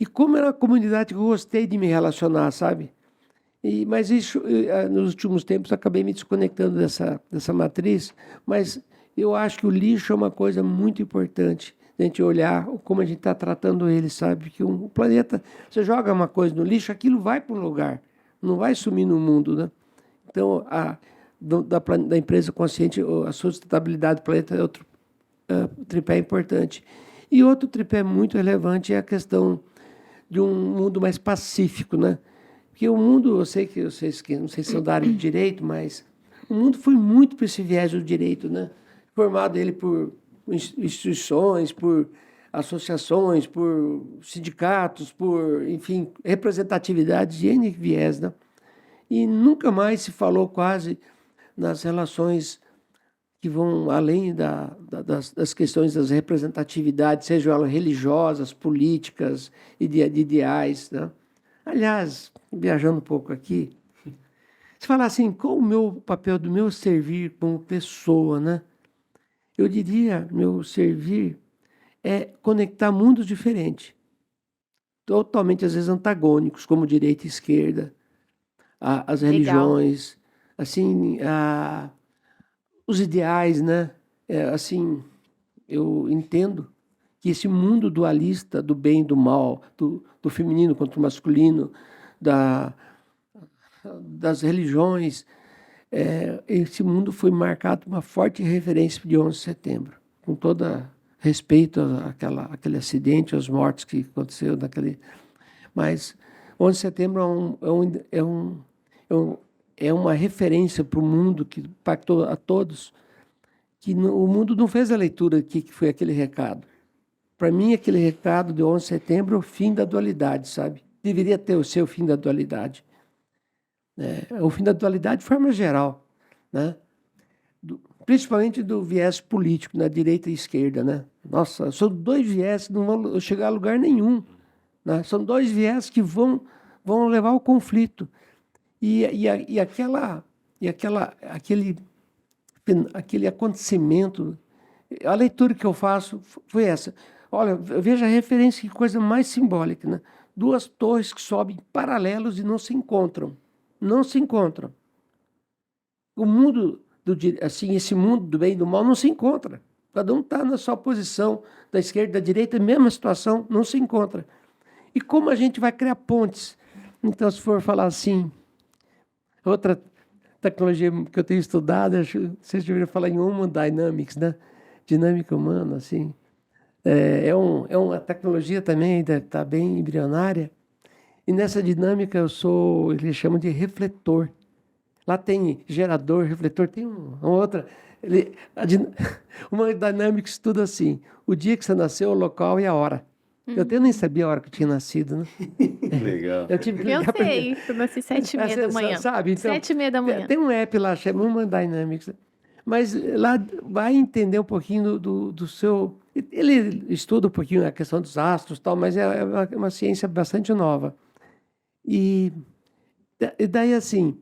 E como era uma comunidade que eu gostei de me relacionar, sabe? Mas isso, nos últimos tempos, acabei me desconectando dessa matriz. Mas eu acho que o lixo é uma coisa muito importante, a gente olhar como a gente está tratando ele, sabe? Que o planeta, você joga uma coisa no lixo, aquilo vai para um lugar, não vai sumir no mundo, né? Então, da empresa consciente, a sustentabilidade do planeta é outro tripé importante. E outro tripé muito relevante é a questão de um mundo mais pacífico, né? Porque o mundo, eu sei que vocês não sei se são da área de direito, mas o mundo foi muito para esse viés do direito, né? Formado ele por instituições, por associações, por sindicatos, por, enfim, representatividade de N viés, né? E nunca mais se falou quase nas relações que vão além das questões das representatividades, sejam elas religiosas, políticas, de ideais, né? Aliás, viajando um pouco aqui, se falar assim, qual o meu papel do meu servir como pessoa, né? Eu diria, meu servir é conectar mundos diferentes, totalmente, às vezes, antagônicos, como direita e esquerda, as religiões, assim, os ideais, né? Assim, eu entendo que esse mundo dualista do bem e do mal, do feminino contra o masculino, das religiões, esse mundo foi marcado por uma forte referência de 11 de setembro, com todo respeito àquele acidente, aos mortos que aconteceu naquele... Mas 11 de setembro é uma referência para o mundo que impactou a todos, que o mundo não fez a leitura que foi aquele recado. Para mim, aquele recado de 11 de setembro é o fim da dualidade, sabe? Deveria ter o seu fim da dualidade. O fim da dualidade de forma geral, né? Principalmente do viés político, na direita e esquerda, né? Nossa, são dois viés que não vão chegar a lugar nenhum, né? São dois viés que vão levar ao conflito. Aquele acontecimento, a leitura que eu faço foi essa. Olha, veja a referência, que coisa mais simbólica, né? Duas torres que sobem paralelos e não se encontram. Não se encontram. O mundo, esse mundo do bem e do mal não se encontra. Cada um está na sua posição, da esquerda e da direita, mesma situação, não se encontra. E como a gente vai criar pontes? Então, se for falar assim, outra tecnologia que eu tenho estudado, vocês deveriam falar em Human Dynamics, né? Dinâmica humana, assim. É uma tecnologia também, está bem embrionária. E nessa dinâmica eles chamam de refletor. Lá tem gerador, refletor, tem uma outra. Uma Dynamics estuda assim, o dia que você nasceu, o local e a hora. Eu até nem sabia a hora que eu tinha nascido, né? Legal. Eu sei, eu nasci 7h30 da manhã. Sabe? Então, 7h30 da manhã. Tem um app lá, chama Human Dynamics. Mas lá vai entender um pouquinho do seu... Ele estuda um pouquinho a questão dos astros e tal, mas é uma ciência bastante nova. E daí, assim,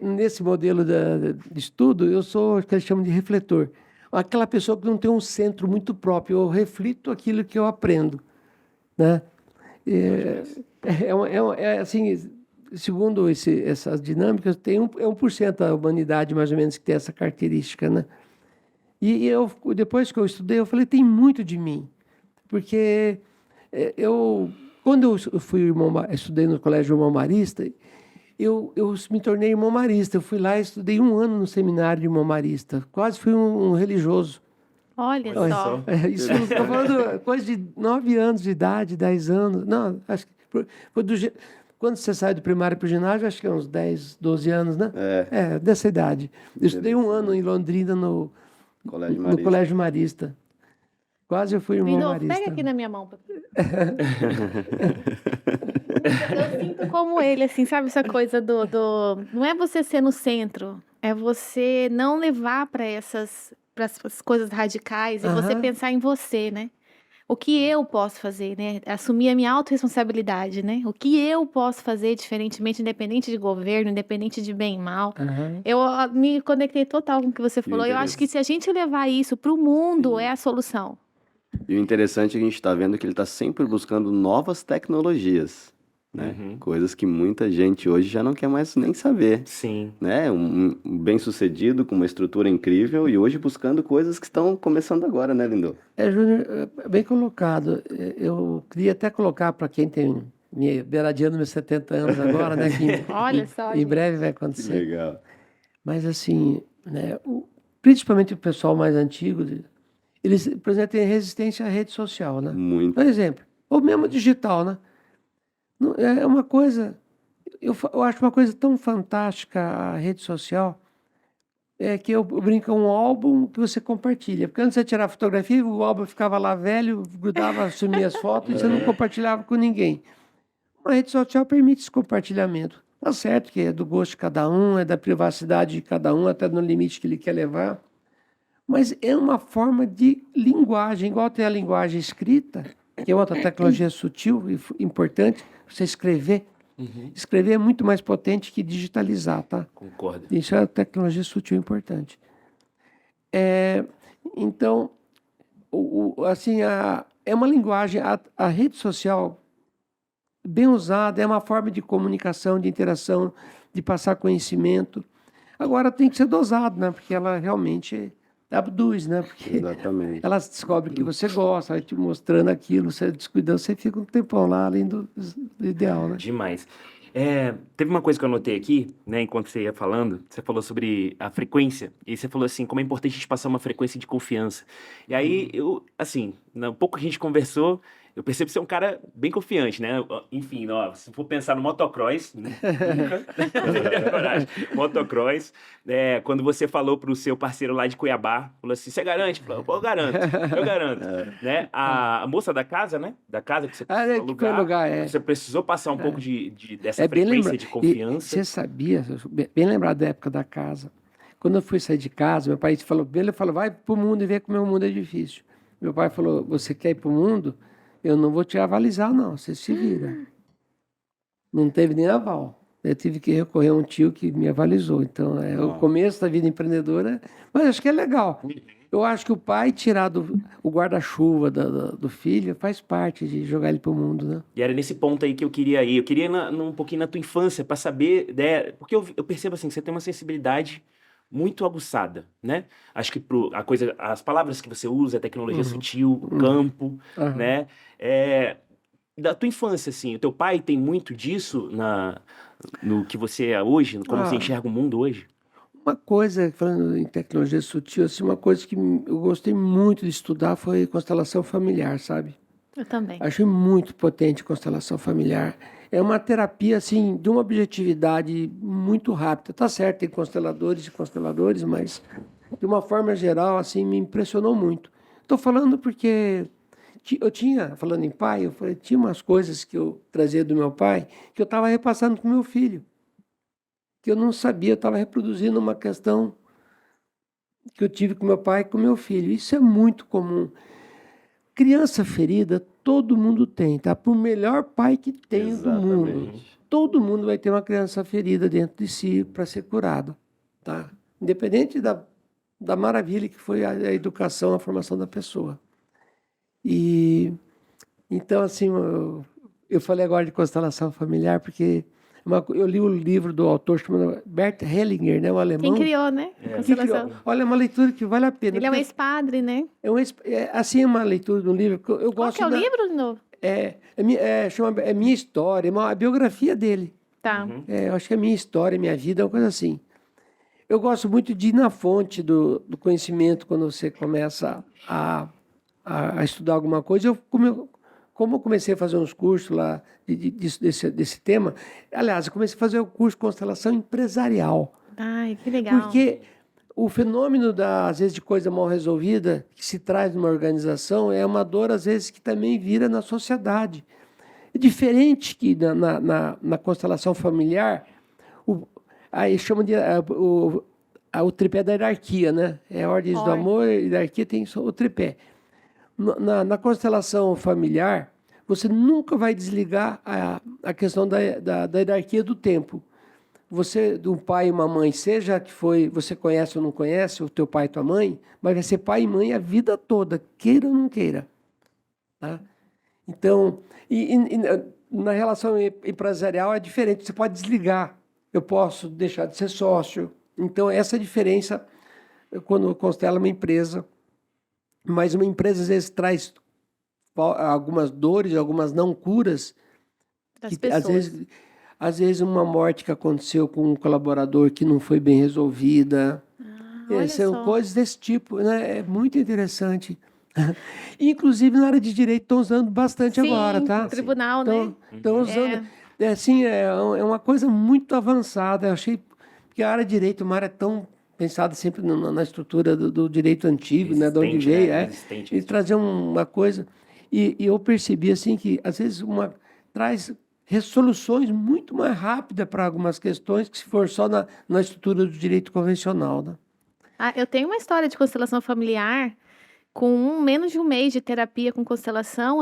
nesse modelo de estudo, eu sou o que eles chamam de refletor. Aquela pessoa que não tem um centro muito próprio. Eu reflito aquilo que eu aprendo, né? Assim, segundo essas dinâmicas, tem 1% da humanidade, mais ou menos, que tem essa característica, né? E depois que eu estudei, eu falei, tem muito de mim. Porque quando eu estudei no Colégio Irmão Marista, eu me tornei irmão marista. Eu fui lá e estudei 1 ano no seminário de irmão marista. Quase fui um religioso. Olha só. Isso, estou falando coisa de 9 anos de idade, 10 anos. Não, acho que quando você sai do primário para o ginásio, acho que é uns 10, 12 anos, né? Dessa idade. Eu estudei 1 ano em Londrina no Colégio Marista. Quase eu fui irmão marista. Pega aqui na minha mão. Eu sinto como ele, assim, sabe essa coisa Não é você ser no centro, é você não levar para essas coisas radicais e você Aham. pensar em você, né? O que eu posso fazer, né? Assumir a minha autorresponsabilidade, né? O que eu posso fazer diferentemente, independente de governo, independente de bem e mal. Aham. Eu me conectei total com o que você falou. Eu acho que se a gente levar isso para o mundo, Sim. é a solução. E o interessante é que a gente está vendo que ele está sempre buscando novas tecnologias, né? Uhum. Coisas que muita gente hoje já não quer mais nem saber, Sim. né? Um bem-sucedido com uma estrutura incrível e hoje buscando coisas que estão começando agora, né, Lindo? Júnior, bem colocado. Eu queria até colocar para quem tem beiradinha meus 70 anos agora, né? Que Olha só, em gente. breve vai Que acontecer. legal. Mas assim, né? Principalmente o pessoal mais antigo, eles, por exemplo, têm resistência à rede social, né? Muito. Por exemplo, ou mesmo digital, né? É uma coisa, eu acho uma coisa tão fantástica a rede social, é que eu brinco, é um álbum que você compartilha. Porque antes você tirava fotografia, o álbum ficava lá velho, grudava, sumia as fotos e você não compartilhava com ninguém. A rede social permite esse compartilhamento. Tá certo que é do gosto de cada um, é da privacidade de cada um, até no limite que ele quer levar. Mas é uma forma de linguagem, igual tem a linguagem escrita, que é outra tecnologia sutil e importante, você escrever. Uhum. Escrever é muito mais potente que digitalizar, tá? Concordo. Isso é tecnologia sutil importante. Então, assim, é uma linguagem, a rede social bem usada é uma forma de comunicação, de interação, de passar conhecimento. Agora tem que ser dosado, né? Porque ela realmente abduz, né? Porque Exatamente. ela descobre que você gosta, vai te mostrando aquilo, você descuidando, você fica um tempão lá, além do ideal, né? Demais. Teve uma coisa que eu anotei aqui, né, enquanto você ia falando, você falou sobre a frequência, e você falou assim, como é importante a gente passar uma frequência de confiança. E aí, eu, assim, um pouco que a gente conversou, eu percebo que você é um cara bem confiante, né? Enfim, ó, se for pensar no motocross, nunca teria coragem. Motocross, quando você falou pro seu parceiro lá de Cuiabá, falou assim, você garante? Falou, pô, eu garanto. Né? A moça da casa, né? Da casa que você Ah, precisou que foi alugar, você precisou passar um pouco dessa bem frequência lembrado. de confiança. Você sabia, bem lembrado da época da casa. Quando eu fui sair de casa, meu pai falou, ele falou, vai pro mundo e vê como o mundo é difícil. Meu pai falou, você quer ir pro mundo? Eu não vou te avalizar, não, você se vira. Não teve nem aval. Eu tive que recorrer a um tio que me avalizou. Então, o começo da vida empreendedora, mas acho que é legal. Eu acho que o pai tirar o guarda-chuva do filho faz parte de jogar ele pro mundo, né? E era nesse ponto aí que eu queria ir. Eu queria ir um pouquinho na tua infância para saber, né? Porque eu percebo assim, que você tem uma sensibilidade muito aguçada, né? Acho que as palavras que você usa, a tecnologia sutil, o campo, né? Da tua infância, assim, o teu pai tem muito disso no que você é hoje, como você enxerga o mundo hoje? Uma coisa, falando em tecnologia sutil, assim, uma coisa que eu gostei muito de estudar foi constelação familiar, sabe? Eu também. Achei muito potente constelação familiar. É uma terapia, assim, de uma objetividade muito rápida. Tá certo, tem consteladores e consteladores, mas de uma forma geral, assim, me impressionou muito. Estou falando porque eu tinha, falando em pai, tinha umas coisas que eu trazia do meu pai que eu estava repassando com meu filho. Que eu não sabia, eu estava reproduzindo uma questão que eu tive com meu pai e com meu filho. Isso é muito comum. Criança ferida, todo mundo tem, tá? Por melhor pai que tem do mundo. Todo mundo vai ter uma criança ferida dentro de si para ser curado, tá? Independente da maravilha que foi a educação, a formação da pessoa. E então, assim, eu falei agora de constelação familiar porque eu li o livro do autor chamado Bert Hellinger, né, um alemão. Quem criou, né? Constelação. Olha, é uma leitura que vale a pena. Ele é um ex-padre, né? Assim, é uma leitura de um livro que eu gosto. Qual que é o livro de novo? É Minha História, é a biografia dele. Tá. Eu acho que é Minha História, Minha Vida, é uma coisa assim. Eu gosto muito de ir na fonte do conhecimento quando você começa a estudar alguma coisa. Como eu comecei a fazer uns cursos lá desse tema, aliás, eu comecei a fazer o curso de constelação empresarial. Ai, que legal. Porque o fenômeno, às vezes, de coisa mal resolvida, que se traz numa organização, é uma dor, às vezes, que também vira na sociedade. É diferente que na constelação familiar, aí chama de o tripé da hierarquia, né? É ordens do amor, hierarquia tem só o tripé. Na constelação familiar, você nunca vai desligar a questão da hierarquia do tempo. Você, de um pai e uma mãe, seja que você conhece ou não conhece, o teu pai e tua mãe, mas vai ser pai e mãe a vida toda, queira ou não queira. Tá? Então, na relação empresarial é diferente, você pode desligar, eu posso deixar de ser sócio. Então, essa é a diferença quando constela uma empresa. Mas uma empresa, às vezes, traz algumas dores, algumas não curas. Das pessoas. Às vezes, uma morte que aconteceu com um colaborador que não foi bem resolvida. São coisas desse tipo, né? É muito interessante. Inclusive, na área de direito, estão usando bastante agora, tá? No tribunal, né? Estão usando. É uma coisa muito avançada. Eu achei que a área de direito, uma área tão pensada sempre na estrutura do direito antigo, né? De onde veio, e trazer uma coisa. E eu percebi, assim, que às vezes traz resoluções muito mais rápidas para algumas questões que se for só na estrutura do direito convencional, né? Eu tenho uma história de constelação familiar. Com menos de um mês de terapia com constelação,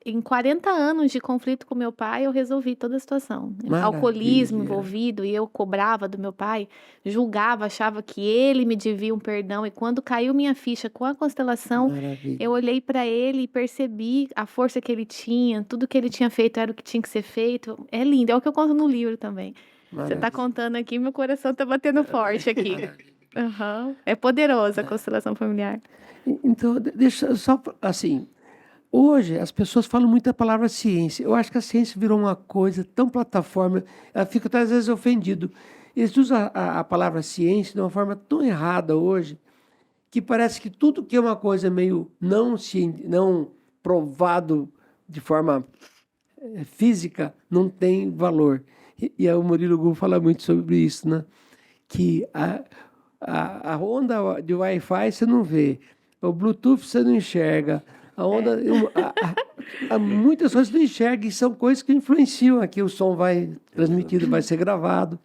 em 40 anos de conflito com meu pai, eu resolvi toda a situação. Maravilha. Alcoolismo envolvido, e eu cobrava do meu pai, julgava, achava que ele me devia um perdão. E quando caiu minha ficha com a constelação, Maravilha. eu olhei para ele e percebi a força que ele tinha, tudo que ele tinha feito era o que tinha que ser feito. É lindo, é o que eu conto no livro também. Você está contando aqui, meu coração está batendo forte aqui. É poderosa a constelação familiar. Então, deixa só assim. Hoje, as pessoas falam muito a palavra ciência. Eu acho que a ciência virou uma coisa tão plataforma. Eu fico, às vezes, ofendido. Eles usam a palavra ciência de uma forma tão errada hoje, que parece que tudo que é uma coisa meio não provado de forma física não tem valor. E o Murilo Gun fala muito sobre isso, né? Que a onda de Wi-Fi você não vê, o Bluetooth você não enxerga, a onda, há muitas coisas que não enxerga e são coisas que influenciam aqui, o som vai transmitido, vai ser gravado.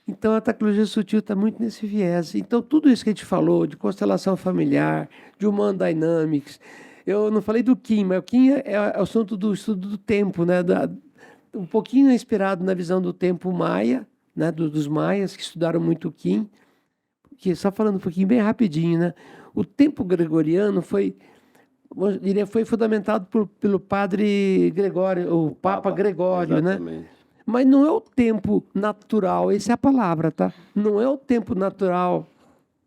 Então a tecnologia sutil está muito nesse viés. Então tudo isso que a gente falou de constelação familiar, de Human Dynamics, eu não falei do Kim, mas o Kim é o assunto do estudo do tempo, né? Um pouquinho inspirado na visão do tempo maia, né? Dos maias que estudaram muito o Kim. Que, só falando um pouquinho bem rapidinho, né? O tempo gregoriano foi fundamentado pelo padre Gregório, o Papa Gregório, exatamente, né? Mas não é o tempo natural, essa é a palavra, tá? Não é o tempo natural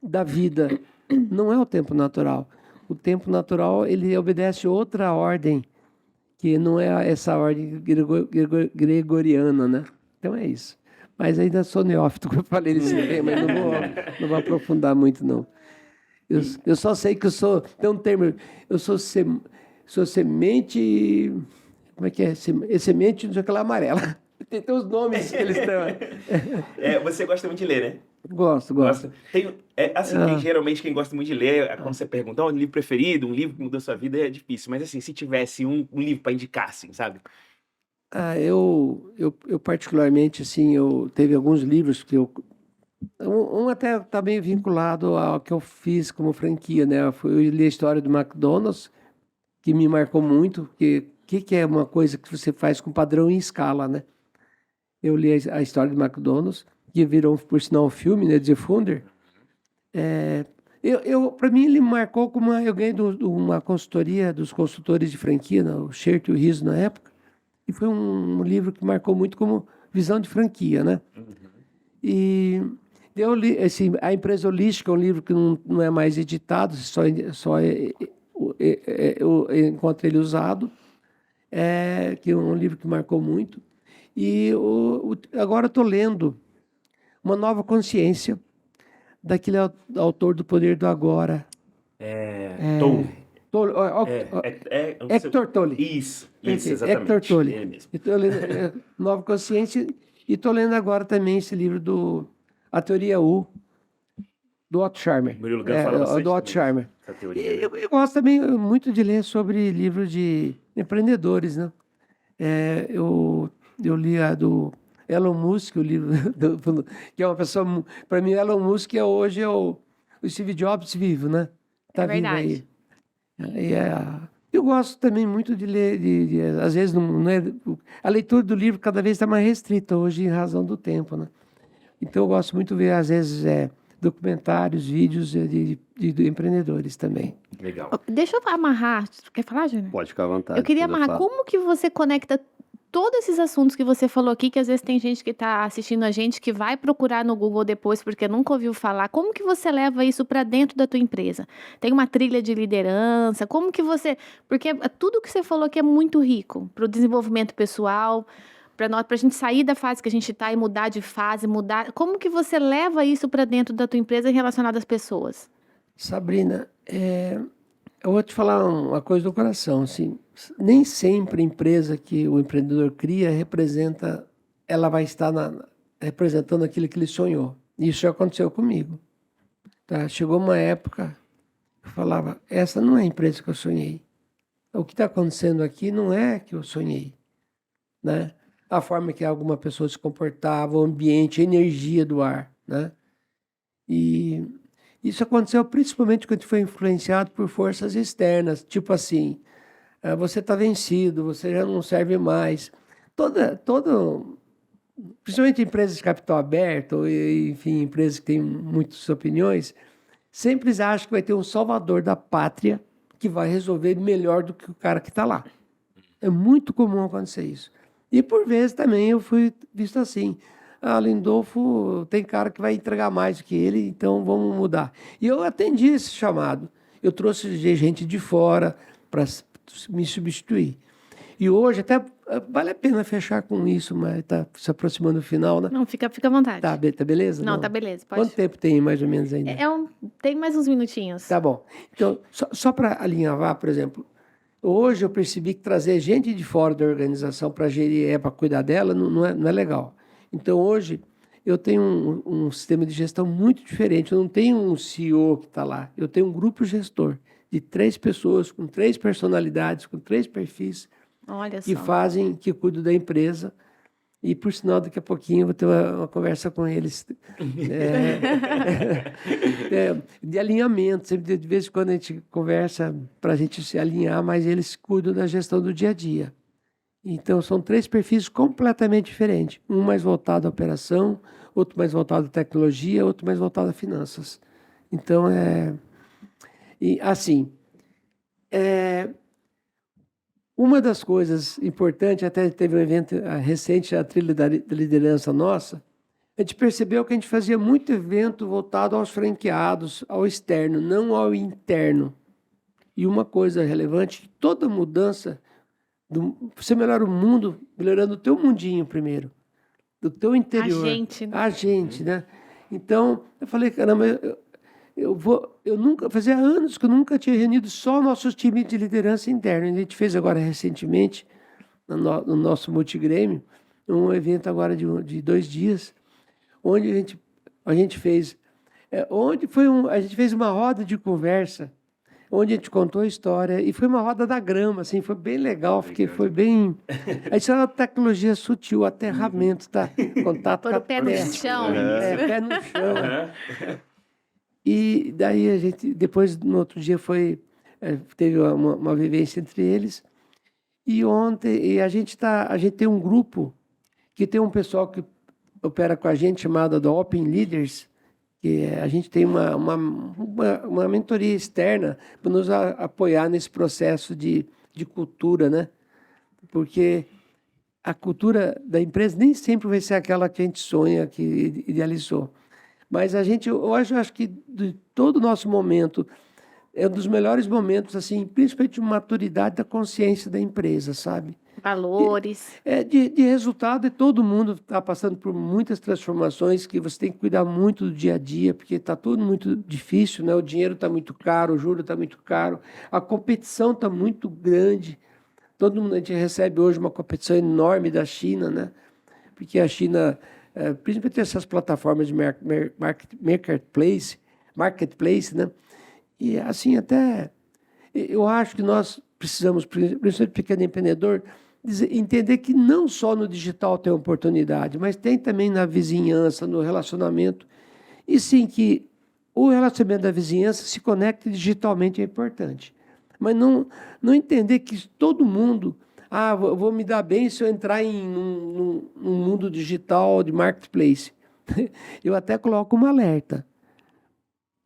da vida, não é o tempo natural. O tempo natural, ele obedece outra ordem, que não é essa ordem gregoriana, né? Então é isso. Mas ainda sou neófito, como eu falei nesse tema, não vou aprofundar muito, não. Eu só sei que tem um termo, eu sou semente, como é que é? Semente, não sei o que lá, amarela. Tem os nomes que eles têm. Você gosta muito de ler, né? Gosto. Geralmente quem gosta muito de ler, quando você pergunta, um livro preferido, um livro que mudou sua vida, é difícil. Mas assim, se tivesse um livro para indicar, assim, sabe? Eu particularmente, assim, eu teve alguns livros que um até está bem vinculado ao que eu fiz como franquia, né? Eu li a história do McDonald's, que me marcou muito, porque o que é uma coisa que você faz com padrão em escala, né? Eu li a história do McDonald's, que virou, por sinal, um filme, né? The Founder. Para mim, ele marcou como eu ganhei uma consultoria dos consultores de franquia, né? O Xerto e o Riso, na época. E foi um livro que marcou muito como visão de franquia, né? E eu li, assim, A Empresa Holística é um livro que não é mais editado, eu encontro ele usado, que é um livro que marcou muito. E agora estou lendo Uma Nova Consciência, daquele autor do Poder do Agora. Eckhart Tolle. Isso, exatamente. Eckhart Tolle. Ele mesmo. Estou lendo Nova Consciência e estou lendo agora também esse livro A Teoria U, do Otto Scharmer. Murilo Gun fala bastante do Otto Scharmer. teoria, eu gosto também muito de ler sobre livros de empreendedores, né? eu li a do Elon Musk, o livro, que é uma pessoa... Para mim, Elon Musk hoje é o Steve Jobs vivo, né? Tá É vivo verdade. aí. Eu gosto também muito de ler, às vezes não é, a leitura do livro cada vez está mais restrita hoje em razão do tempo, né? Então eu gosto muito de ver, às vezes, documentários, vídeos de empreendedores também. Legal. Deixa eu amarrar. Quer falar, Júnior? Pode ficar à vontade. Eu queria depois amarrar. falo. Como que você conecta todos esses assuntos que você falou aqui, que às vezes tem gente que está assistindo a gente que vai procurar no Google depois porque nunca ouviu falar. Como que você leva isso para dentro da tua empresa? Tem uma trilha de liderança? Como que você... Porque tudo que você falou aqui é muito rico para o desenvolvimento pessoal, para a gente sair da fase que a gente está e mudar de fase, mudar... Como que você leva isso para dentro da tua empresa relacionado às pessoas? Sabrina, eu vou te falar uma coisa do coração, assim, nem sempre a empresa que o empreendedor cria ela vai estar representando aquilo que ele sonhou. Isso já aconteceu comigo. Tá? Chegou uma época, eu falava, essa não é a empresa que eu sonhei. O que está acontecendo aqui não é que eu sonhei, né? A forma que alguma pessoa se comportava, o ambiente, a energia do ar, né? E isso aconteceu principalmente quando foi influenciado por forças externas, tipo assim, você está vencido, você já não serve mais. Principalmente empresas de capital aberto, enfim, empresas que têm muitas opiniões, sempre acham que vai ter um salvador da pátria que vai resolver melhor do que o cara que está lá. É muito comum acontecer isso. E por vezes também eu fui visto assim. Lindolfo tem cara que vai entregar mais do que ele, então vamos mudar. E eu atendi esse chamado. Eu trouxe gente de fora para me substituir. E hoje até vale a pena fechar com isso, mas está se aproximando do final, né? Não, fica à vontade. Tá beleza? Não, tá beleza. Pode. Quanto tempo tem mais ou menos ainda? Tem mais uns minutinhos. Tá bom. Então, só para alinhavar, por exemplo, hoje eu percebi que trazer gente de fora da organização para gerir, para cuidar dela, não é legal. Então, hoje, eu tenho um sistema de gestão muito diferente. Eu não tenho um CEO que está lá. Eu tenho um grupo gestor de 3 pessoas, com 3 personalidades, com 3 perfis, Olha que só. que cuidam da empresa. E, por sinal, daqui a pouquinho eu vou ter uma conversa com eles de alinhamento. Sempre de vez em quando a gente conversa para a gente se alinhar, mas eles cuidam da gestão do dia a dia. Então, são 3 perfis completamente diferentes. Um mais voltado à operação, outro mais voltado à tecnologia, outro mais voltado a finanças. Então, uma das coisas importantes, até teve um evento recente, a trilha da liderança nossa, a gente percebeu que a gente fazia muito evento voltado aos franqueados, ao externo, não ao interno. E uma coisa relevante, toda mudança... Você melhora o mundo melhorando o teu mundinho primeiro, do teu interior. A gente, né? Então, eu falei, caramba, eu nunca, fazia anos que eu nunca tinha reunido só o nosso time de liderança interna. A gente fez agora recentemente, no nosso multigrêmio, um evento agora de 2 dias, onde a gente fez uma roda de conversa, onde a gente contou a história, e foi uma roda da grama, assim, foi bem legal, foi bem... A gente chama de tecnologia sutil, aterramento, tá? Contato Por com a o pé no terra. chão. Pé no chão. E daí a gente, depois, no outro dia, teve uma vivência entre eles, e ontem, a gente tem um grupo, que tem um pessoal que opera com a gente, chamado da Open Leaders, que a gente tem uma mentoria externa para nos apoiar nesse processo de cultura, né? Porque a cultura da empresa nem sempre vai ser aquela que a gente sonha, que idealizou. Mas hoje eu acho que de todo o nosso momento, é um dos melhores momentos, assim, principalmente de maturidade da consciência da empresa, sabe? Valores. De resultado, todo mundo está passando por muitas transformações que você tem que cuidar muito do dia a dia, porque está tudo muito difícil, né? O dinheiro está muito caro, o juro está muito caro, a competição está muito grande. Todo mundo, a gente recebe hoje uma competição enorme da China, né? Porque a China, principalmente essas plataformas de marketplace, né? E assim, até eu acho que nós precisamos, principalmente do pequeno empreendedor, entender que não só no digital tem oportunidade, mas tem também na vizinhança, no relacionamento. E sim, que o relacionamento da vizinhança se conecte digitalmente é importante. Mas não entender que todo mundo... vou me dar bem se eu entrar num mundo digital de marketplace. Eu até coloco um alerta.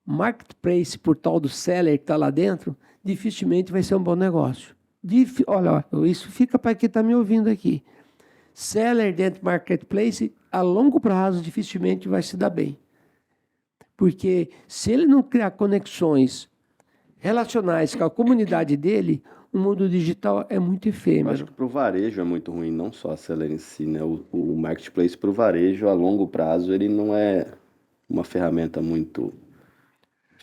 Marketplace, por tal do seller que está lá dentro, dificilmente vai ser um bom negócio. Olha, isso fica para quem está me ouvindo aqui. Seller dentro do marketplace, a longo prazo, dificilmente vai se dar bem. Porque se ele não criar conexões relacionais com a comunidade dele, o mundo digital é muito efêmero. Eu acho que para o varejo é muito ruim, não só a seller em si, né? O marketplace para o varejo, a longo prazo, ele não é uma ferramenta muito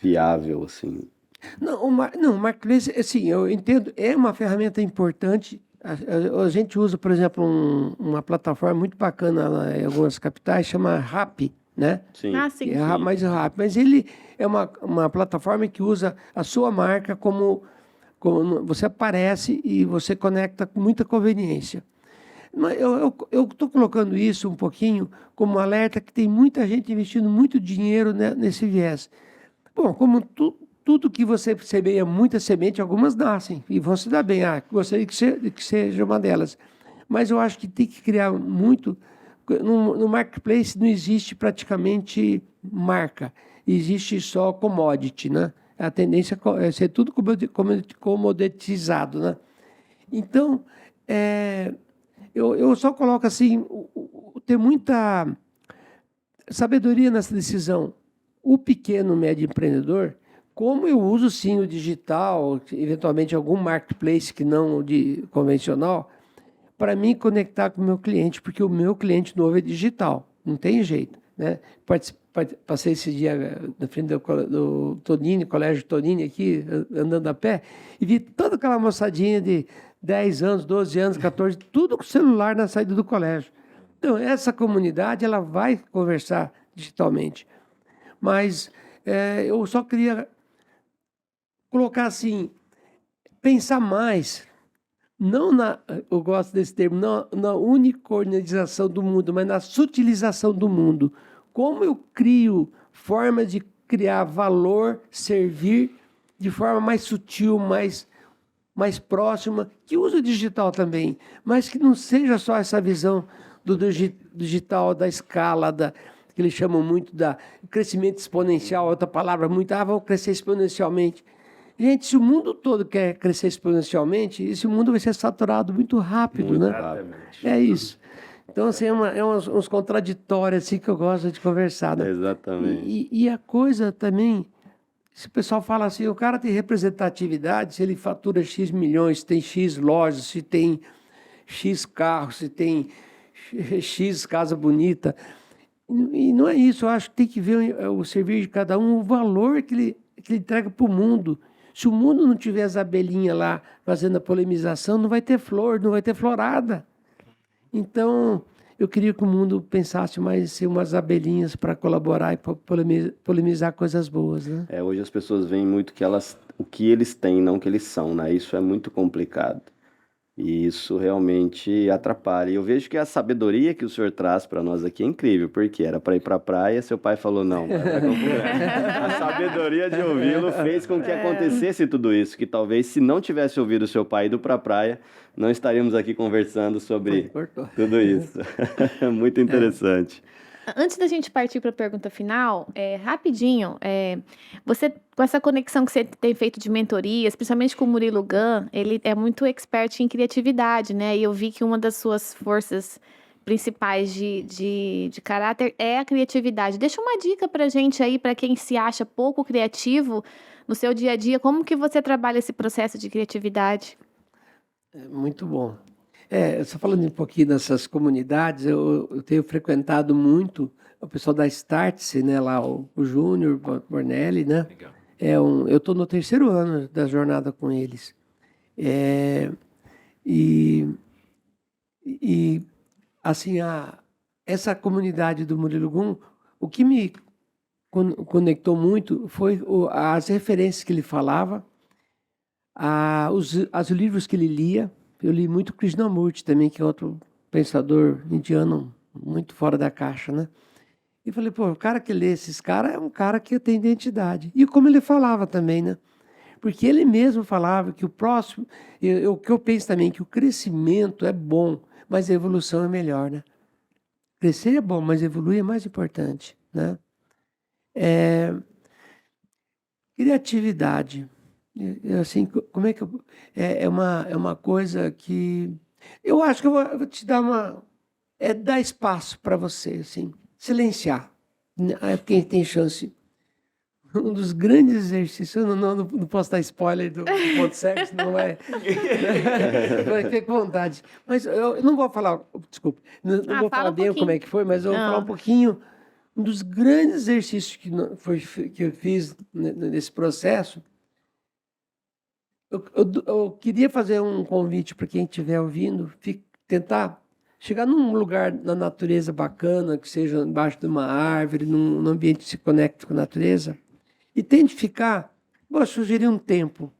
viável, assim. Não, o marketplace, assim, eu entendo, é uma ferramenta importante. A gente usa, por exemplo, uma plataforma muito bacana lá em algumas capitais, chama Rappi, né? Sim. Sim. É mais rápido. Mas ele é uma plataforma que usa a sua marca como você aparece e você conecta com muita conveniência. Mas eu estou colocando isso um pouquinho como um alerta que tem muita gente investindo muito dinheiro nesse viés. Bom, como tudo que você semeia muita semente, algumas nascem e vão se dar bem. Gostaria que seja uma delas. Mas eu acho que tem que criar muito... No marketplace não existe praticamente marca, existe só commodity, né? A tendência é ser tudo comoditizado, né? Então, eu só coloco assim, ter muita sabedoria nessa decisão. O pequeno, médio empreendedor, como eu uso sim o digital, eventualmente algum marketplace que não de convencional, para mim conectar com o meu cliente, porque o meu cliente novo é digital, não tem jeito, né? Passei esse dia na frente do Tonini, Colégio Tonini aqui, andando a pé, e vi toda aquela moçadinha de 10 anos, 12 anos, 14, tudo com celular na saída do colégio. Então, essa comunidade, ela vai conversar digitalmente. Mas eu só queria colocar assim, pensar mais, eu gosto desse termo, na unicornização do mundo, mas na sutilização do mundo. Como eu crio formas de criar valor, servir de forma mais sutil, mais próxima, que use o digital também, mas que não seja só essa visão do digital, da escala, que eles chamam muito da crescimento exponencial, outra palavra muito, vão crescer exponencialmente. Gente, se o mundo todo quer crescer exponencialmente, esse mundo vai ser saturado muito rápido, Muito né? rápido. É isso. Então, assim, uns contraditórios assim, que eu gosto de conversar, né? Exatamente. E a coisa também, se o pessoal fala assim, o cara tem representatividade, se ele fatura X milhões, se tem X lojas, se tem X carros, se tem X casa bonita. E não é isso, eu acho que tem que ver o serviço de cada um, o valor que ele entrega para o mundo. Se o mundo não tiver as abelhinhas lá fazendo a polinização, não vai ter flor, não vai ter florada. Então, eu queria que o mundo pensasse mais em ser umas abelhinhas para colaborar e para polinizar coisas boas, né? Hoje as pessoas veem muito o que eles têm, não o que eles são, né? Isso é muito complicado. E isso realmente atrapalha. E eu vejo que a sabedoria que o senhor traz para nós aqui é incrível, porque era para ir para a praia, seu pai falou não, vai para Campo Grande. A sabedoria de ouvi-lo fez com que acontecesse tudo isso, que talvez se não tivesse ouvido o seu pai indo para a praia, não estaríamos aqui conversando sobre tudo isso. Muito interessante. Antes da gente partir para a pergunta final, rapidinho, você, com essa conexão que você tem feito de mentorias, principalmente com o Murilo Gun, ele é muito expert em criatividade, né? E eu vi que uma das suas forças principais de caráter é a criatividade. Deixa uma dica para a gente aí, para quem se acha pouco criativo no seu dia a dia, como que você trabalha esse processo de criatividade? Muito bom. Só falando um pouquinho dessas comunidades, eu tenho frequentado muito o pessoal da Startse, né, lá o Júnior Bornelli, né? Legal. Eu estou no 3º ano da jornada com eles. Assim, essa comunidade do Murilo Gun, o que me conectou muito foi as referências que ele falava, os livros que ele lia, Eu li muito Krishnamurti também, que é outro pensador indiano muito fora da caixa, né? E falei, pô, o cara que lê esses caras é um cara que tem identidade. E como ele falava também, né? Porque ele mesmo falava que o próximo... O que eu penso também, que o crescimento é bom, mas a evolução é melhor, né? Crescer é bom, mas evoluir é mais importante, né? Criatividade. Assim, como é que eu... É uma coisa que... Eu acho que eu vou te dar uma... dar espaço para você, assim. Silenciar. Quem tem chance... Um dos grandes exercícios, eu não posso dar spoiler do ponto cego, senão vai ter vontade. Mas eu não vou falar, desculpe, não vou falar bem como é que foi, mas eu vou falar um pouquinho. Um dos grandes exercícios que eu fiz nesse processo, eu queria fazer um convite para quem estiver ouvindo, tentar chegar num lugar na natureza bacana, que seja embaixo de uma árvore, num ambiente que se conecte com a natureza. E tente ficar, vou sugerir um tempo,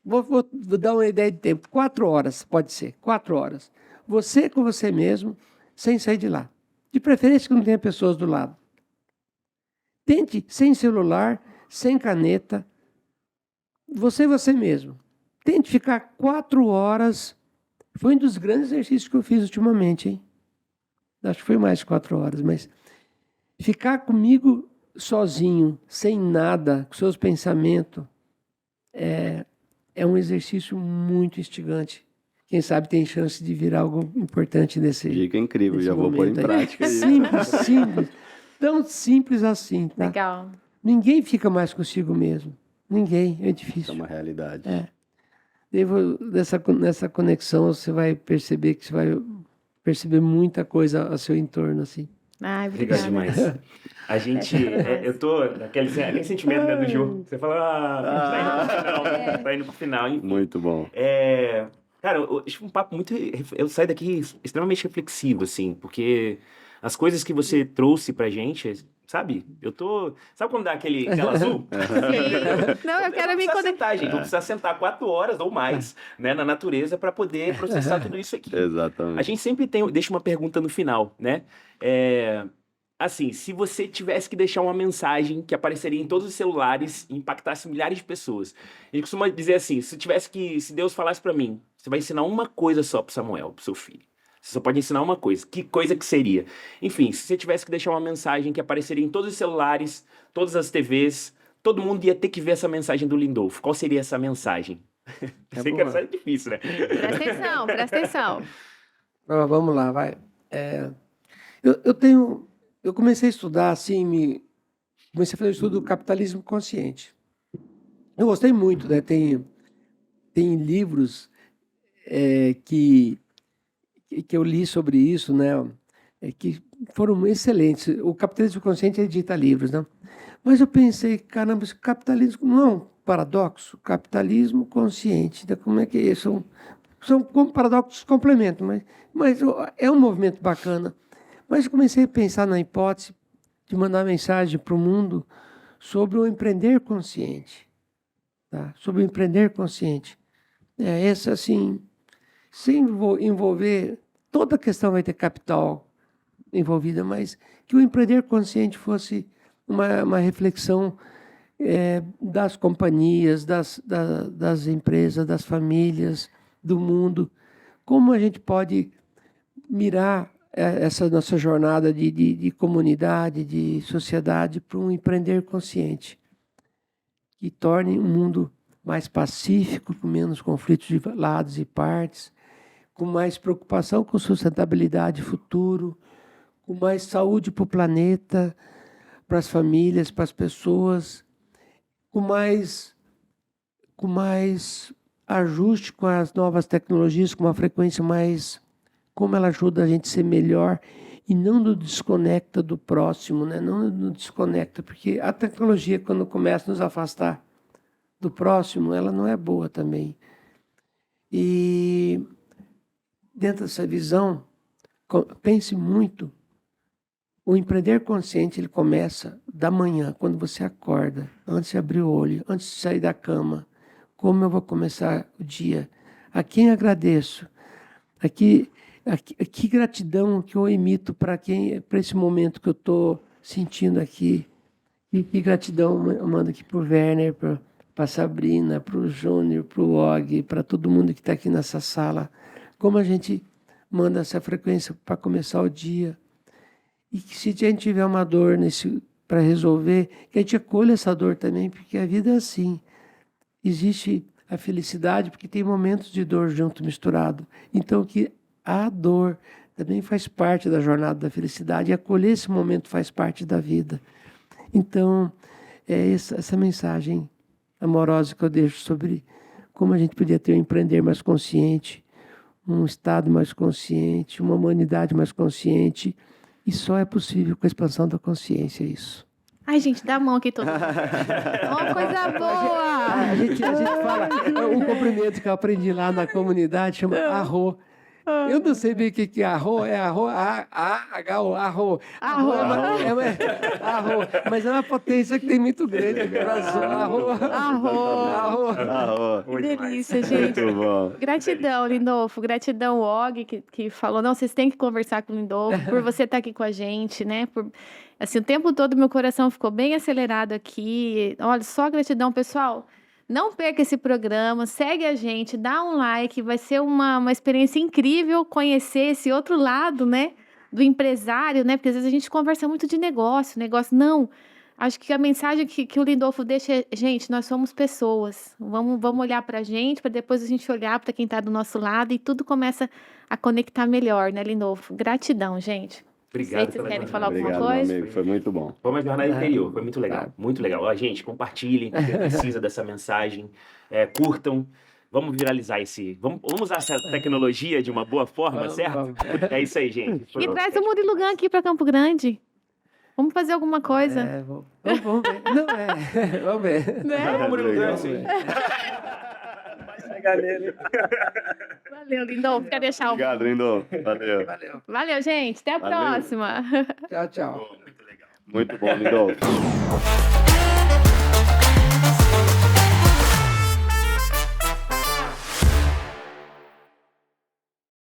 vou dar uma ideia de tempo, 4 horas, pode ser, 4 horas. Você com você mesmo, sem sair de lá. De preferência que não tenha pessoas do lado. Tente, sem celular, sem caneta, você e você mesmo. Tente ficar 4 horas, foi um dos grandes exercícios que eu fiz ultimamente, hein? Acho que foi mais de 4 horas, mas ficar comigo sozinho, sem nada, com seus pensamentos, é um exercício muito instigante. Quem sabe tem chance de virar algo importante nesse Dica incrível, já vou pôr em prática isso. Simples. Tão simples assim, tá? Legal. Ninguém fica mais consigo mesmo. Ninguém, é difícil. É uma realidade. Nessa conexão você vai perceber que você vai perceber muita coisa ao seu entorno, assim. Ai, Obrigado obrigada. demais. A gente, eu tô aquele sentimento, né, do jogo. Você fala, tá indo pro final, enfim. Muito bom. Cara, acho um papo muito. Eu saio daqui extremamente reflexivo, assim, porque as coisas que você trouxe pra gente, sabe? Sabe quando dá aquela azul? Sim. Não, eu quero me conectar. conectar. Gente, vou precisar sentar 4 horas ou mais, né, na natureza para poder processar tudo isso aqui. Exatamente. A gente sempre deixa uma pergunta no final, né? Assim, se você tivesse que deixar uma mensagem que apareceria em todos os celulares e impactasse milhares de pessoas. A gente costuma dizer assim, se Deus falasse para mim, você vai ensinar uma coisa só pro Samuel, pro seu filho. Você só pode ensinar uma coisa. Que coisa que seria? Enfim, se você tivesse que deixar uma mensagem que apareceria em todos os celulares, todas as TVs, todo mundo ia ter que ver essa mensagem do Lindolfo. Qual seria essa mensagem? Sei que essa é difícil, né? Presta atenção. Vamos lá, vai. Eu comecei a estudar, assim, comecei a fazer o estudo do capitalismo consciente. Eu gostei muito, né? Tem livros que eu li sobre isso, né? Que foram excelentes. O capitalismo consciente edita livros, né? Mas eu pensei, caramba, esse capitalismo não é um paradoxo? Capitalismo consciente, né? Como é que é isso? São paradoxos que complementam, mas é um movimento bacana. Mas eu comecei a pensar na hipótese de mandar mensagem para o mundo sobre o empreender consciente. Tá? Sobre o empreender consciente. Essa, assim, sem envolver... Toda a questão vai ter capital envolvida, mas que o empreender consciente fosse uma reflexão das companhias, das empresas, das famílias, do mundo. Como a gente pode mirar essa nossa jornada de comunidade, de sociedade, para um empreender consciente, que torne o mundo mais pacífico, com menos conflitos de lados e partes, com mais preocupação com sustentabilidade futuro, com mais saúde para o planeta, para as famílias, para as pessoas, com mais ajuste com as novas tecnologias, com uma frequência mais... Como ela ajuda a gente a ser melhor e não nos desconecta do próximo, né? Não nos desconecta, porque a tecnologia, quando começa a nos afastar do próximo, ela não é boa também. E dentro dessa visão, pense muito. O empreender consciente, ele começa da manhã, quando você acorda, antes de abrir o olho, antes de sair da cama. Como eu vou começar o dia? A quem agradeço? Que gratidão que eu emito para esse momento que eu estou sentindo aqui. E que gratidão eu mando aqui para o Werner, para a Sabrina, para o Júnior, para o Og, para todo mundo que está aqui nessa sala. Como a gente manda essa frequência para começar o dia. E que se a gente tiver uma dor para resolver, que a gente acolha essa dor também, porque a vida é assim. Existe a felicidade, porque tem momentos de dor junto, misturado. Então, que a dor também faz parte da jornada da felicidade, e acolher esse momento faz parte da vida. Então, é essa mensagem amorosa que eu deixo sobre como a gente podia ter um empreender mais consciente, um Estado mais consciente, uma humanidade mais consciente, e só é possível com a expansão da consciência isso. Ai, gente, dá a mão aqui todo mundo. Oh, coisa boa! A gente fala, um cumprimento que eu aprendi lá na comunidade, chama arro. Eu não sei bem o que é arro, A-H-O, arro. Arro, mas é uma potência que tem muito grande aqui no Brasil. Arro. Que delícia, gente. Muito bom. Gratidão, Lindolfo. Gratidão, Og, que falou, não, vocês têm que conversar com o Lindolfo, por você estar aqui com a gente, né? Assim, o tempo todo meu coração ficou bem acelerado aqui. Olha, só gratidão, pessoal. Não perca esse programa, segue a gente, dá um like, vai ser uma experiência incrível conhecer esse outro lado, né, do empresário, né, porque às vezes a gente conversa muito de negócio, não. Acho que a mensagem que o Lindolfo deixa é, gente, nós somos pessoas, vamos olhar pra gente, para depois a gente olhar para quem está do nosso lado e tudo começa a conectar melhor, né, Lindolfo? Gratidão, gente. Obrigado. Vocês querem falar alguma Obrigado, coisa? meu amigo, foi muito bom. Foi uma jornada interior, foi muito legal, muito legal. Ó, gente, compartilhem quem precisa dessa mensagem, curtam, vamos viralizar vamos usar essa tecnologia de uma boa forma, certo? É isso aí, gente. E traz o Murilo Gun aqui para Campo Grande. Vamos fazer alguma coisa. Vamos ver. Vamos ver. Né? Vamos, Murilo Gun, sim. Valeu, Lindolfo. Quer deixar Obrigado, Lindo. Valeu. Valeu, gente. Até a próxima. Tchau. Muito legal. Muito bom, Lindo.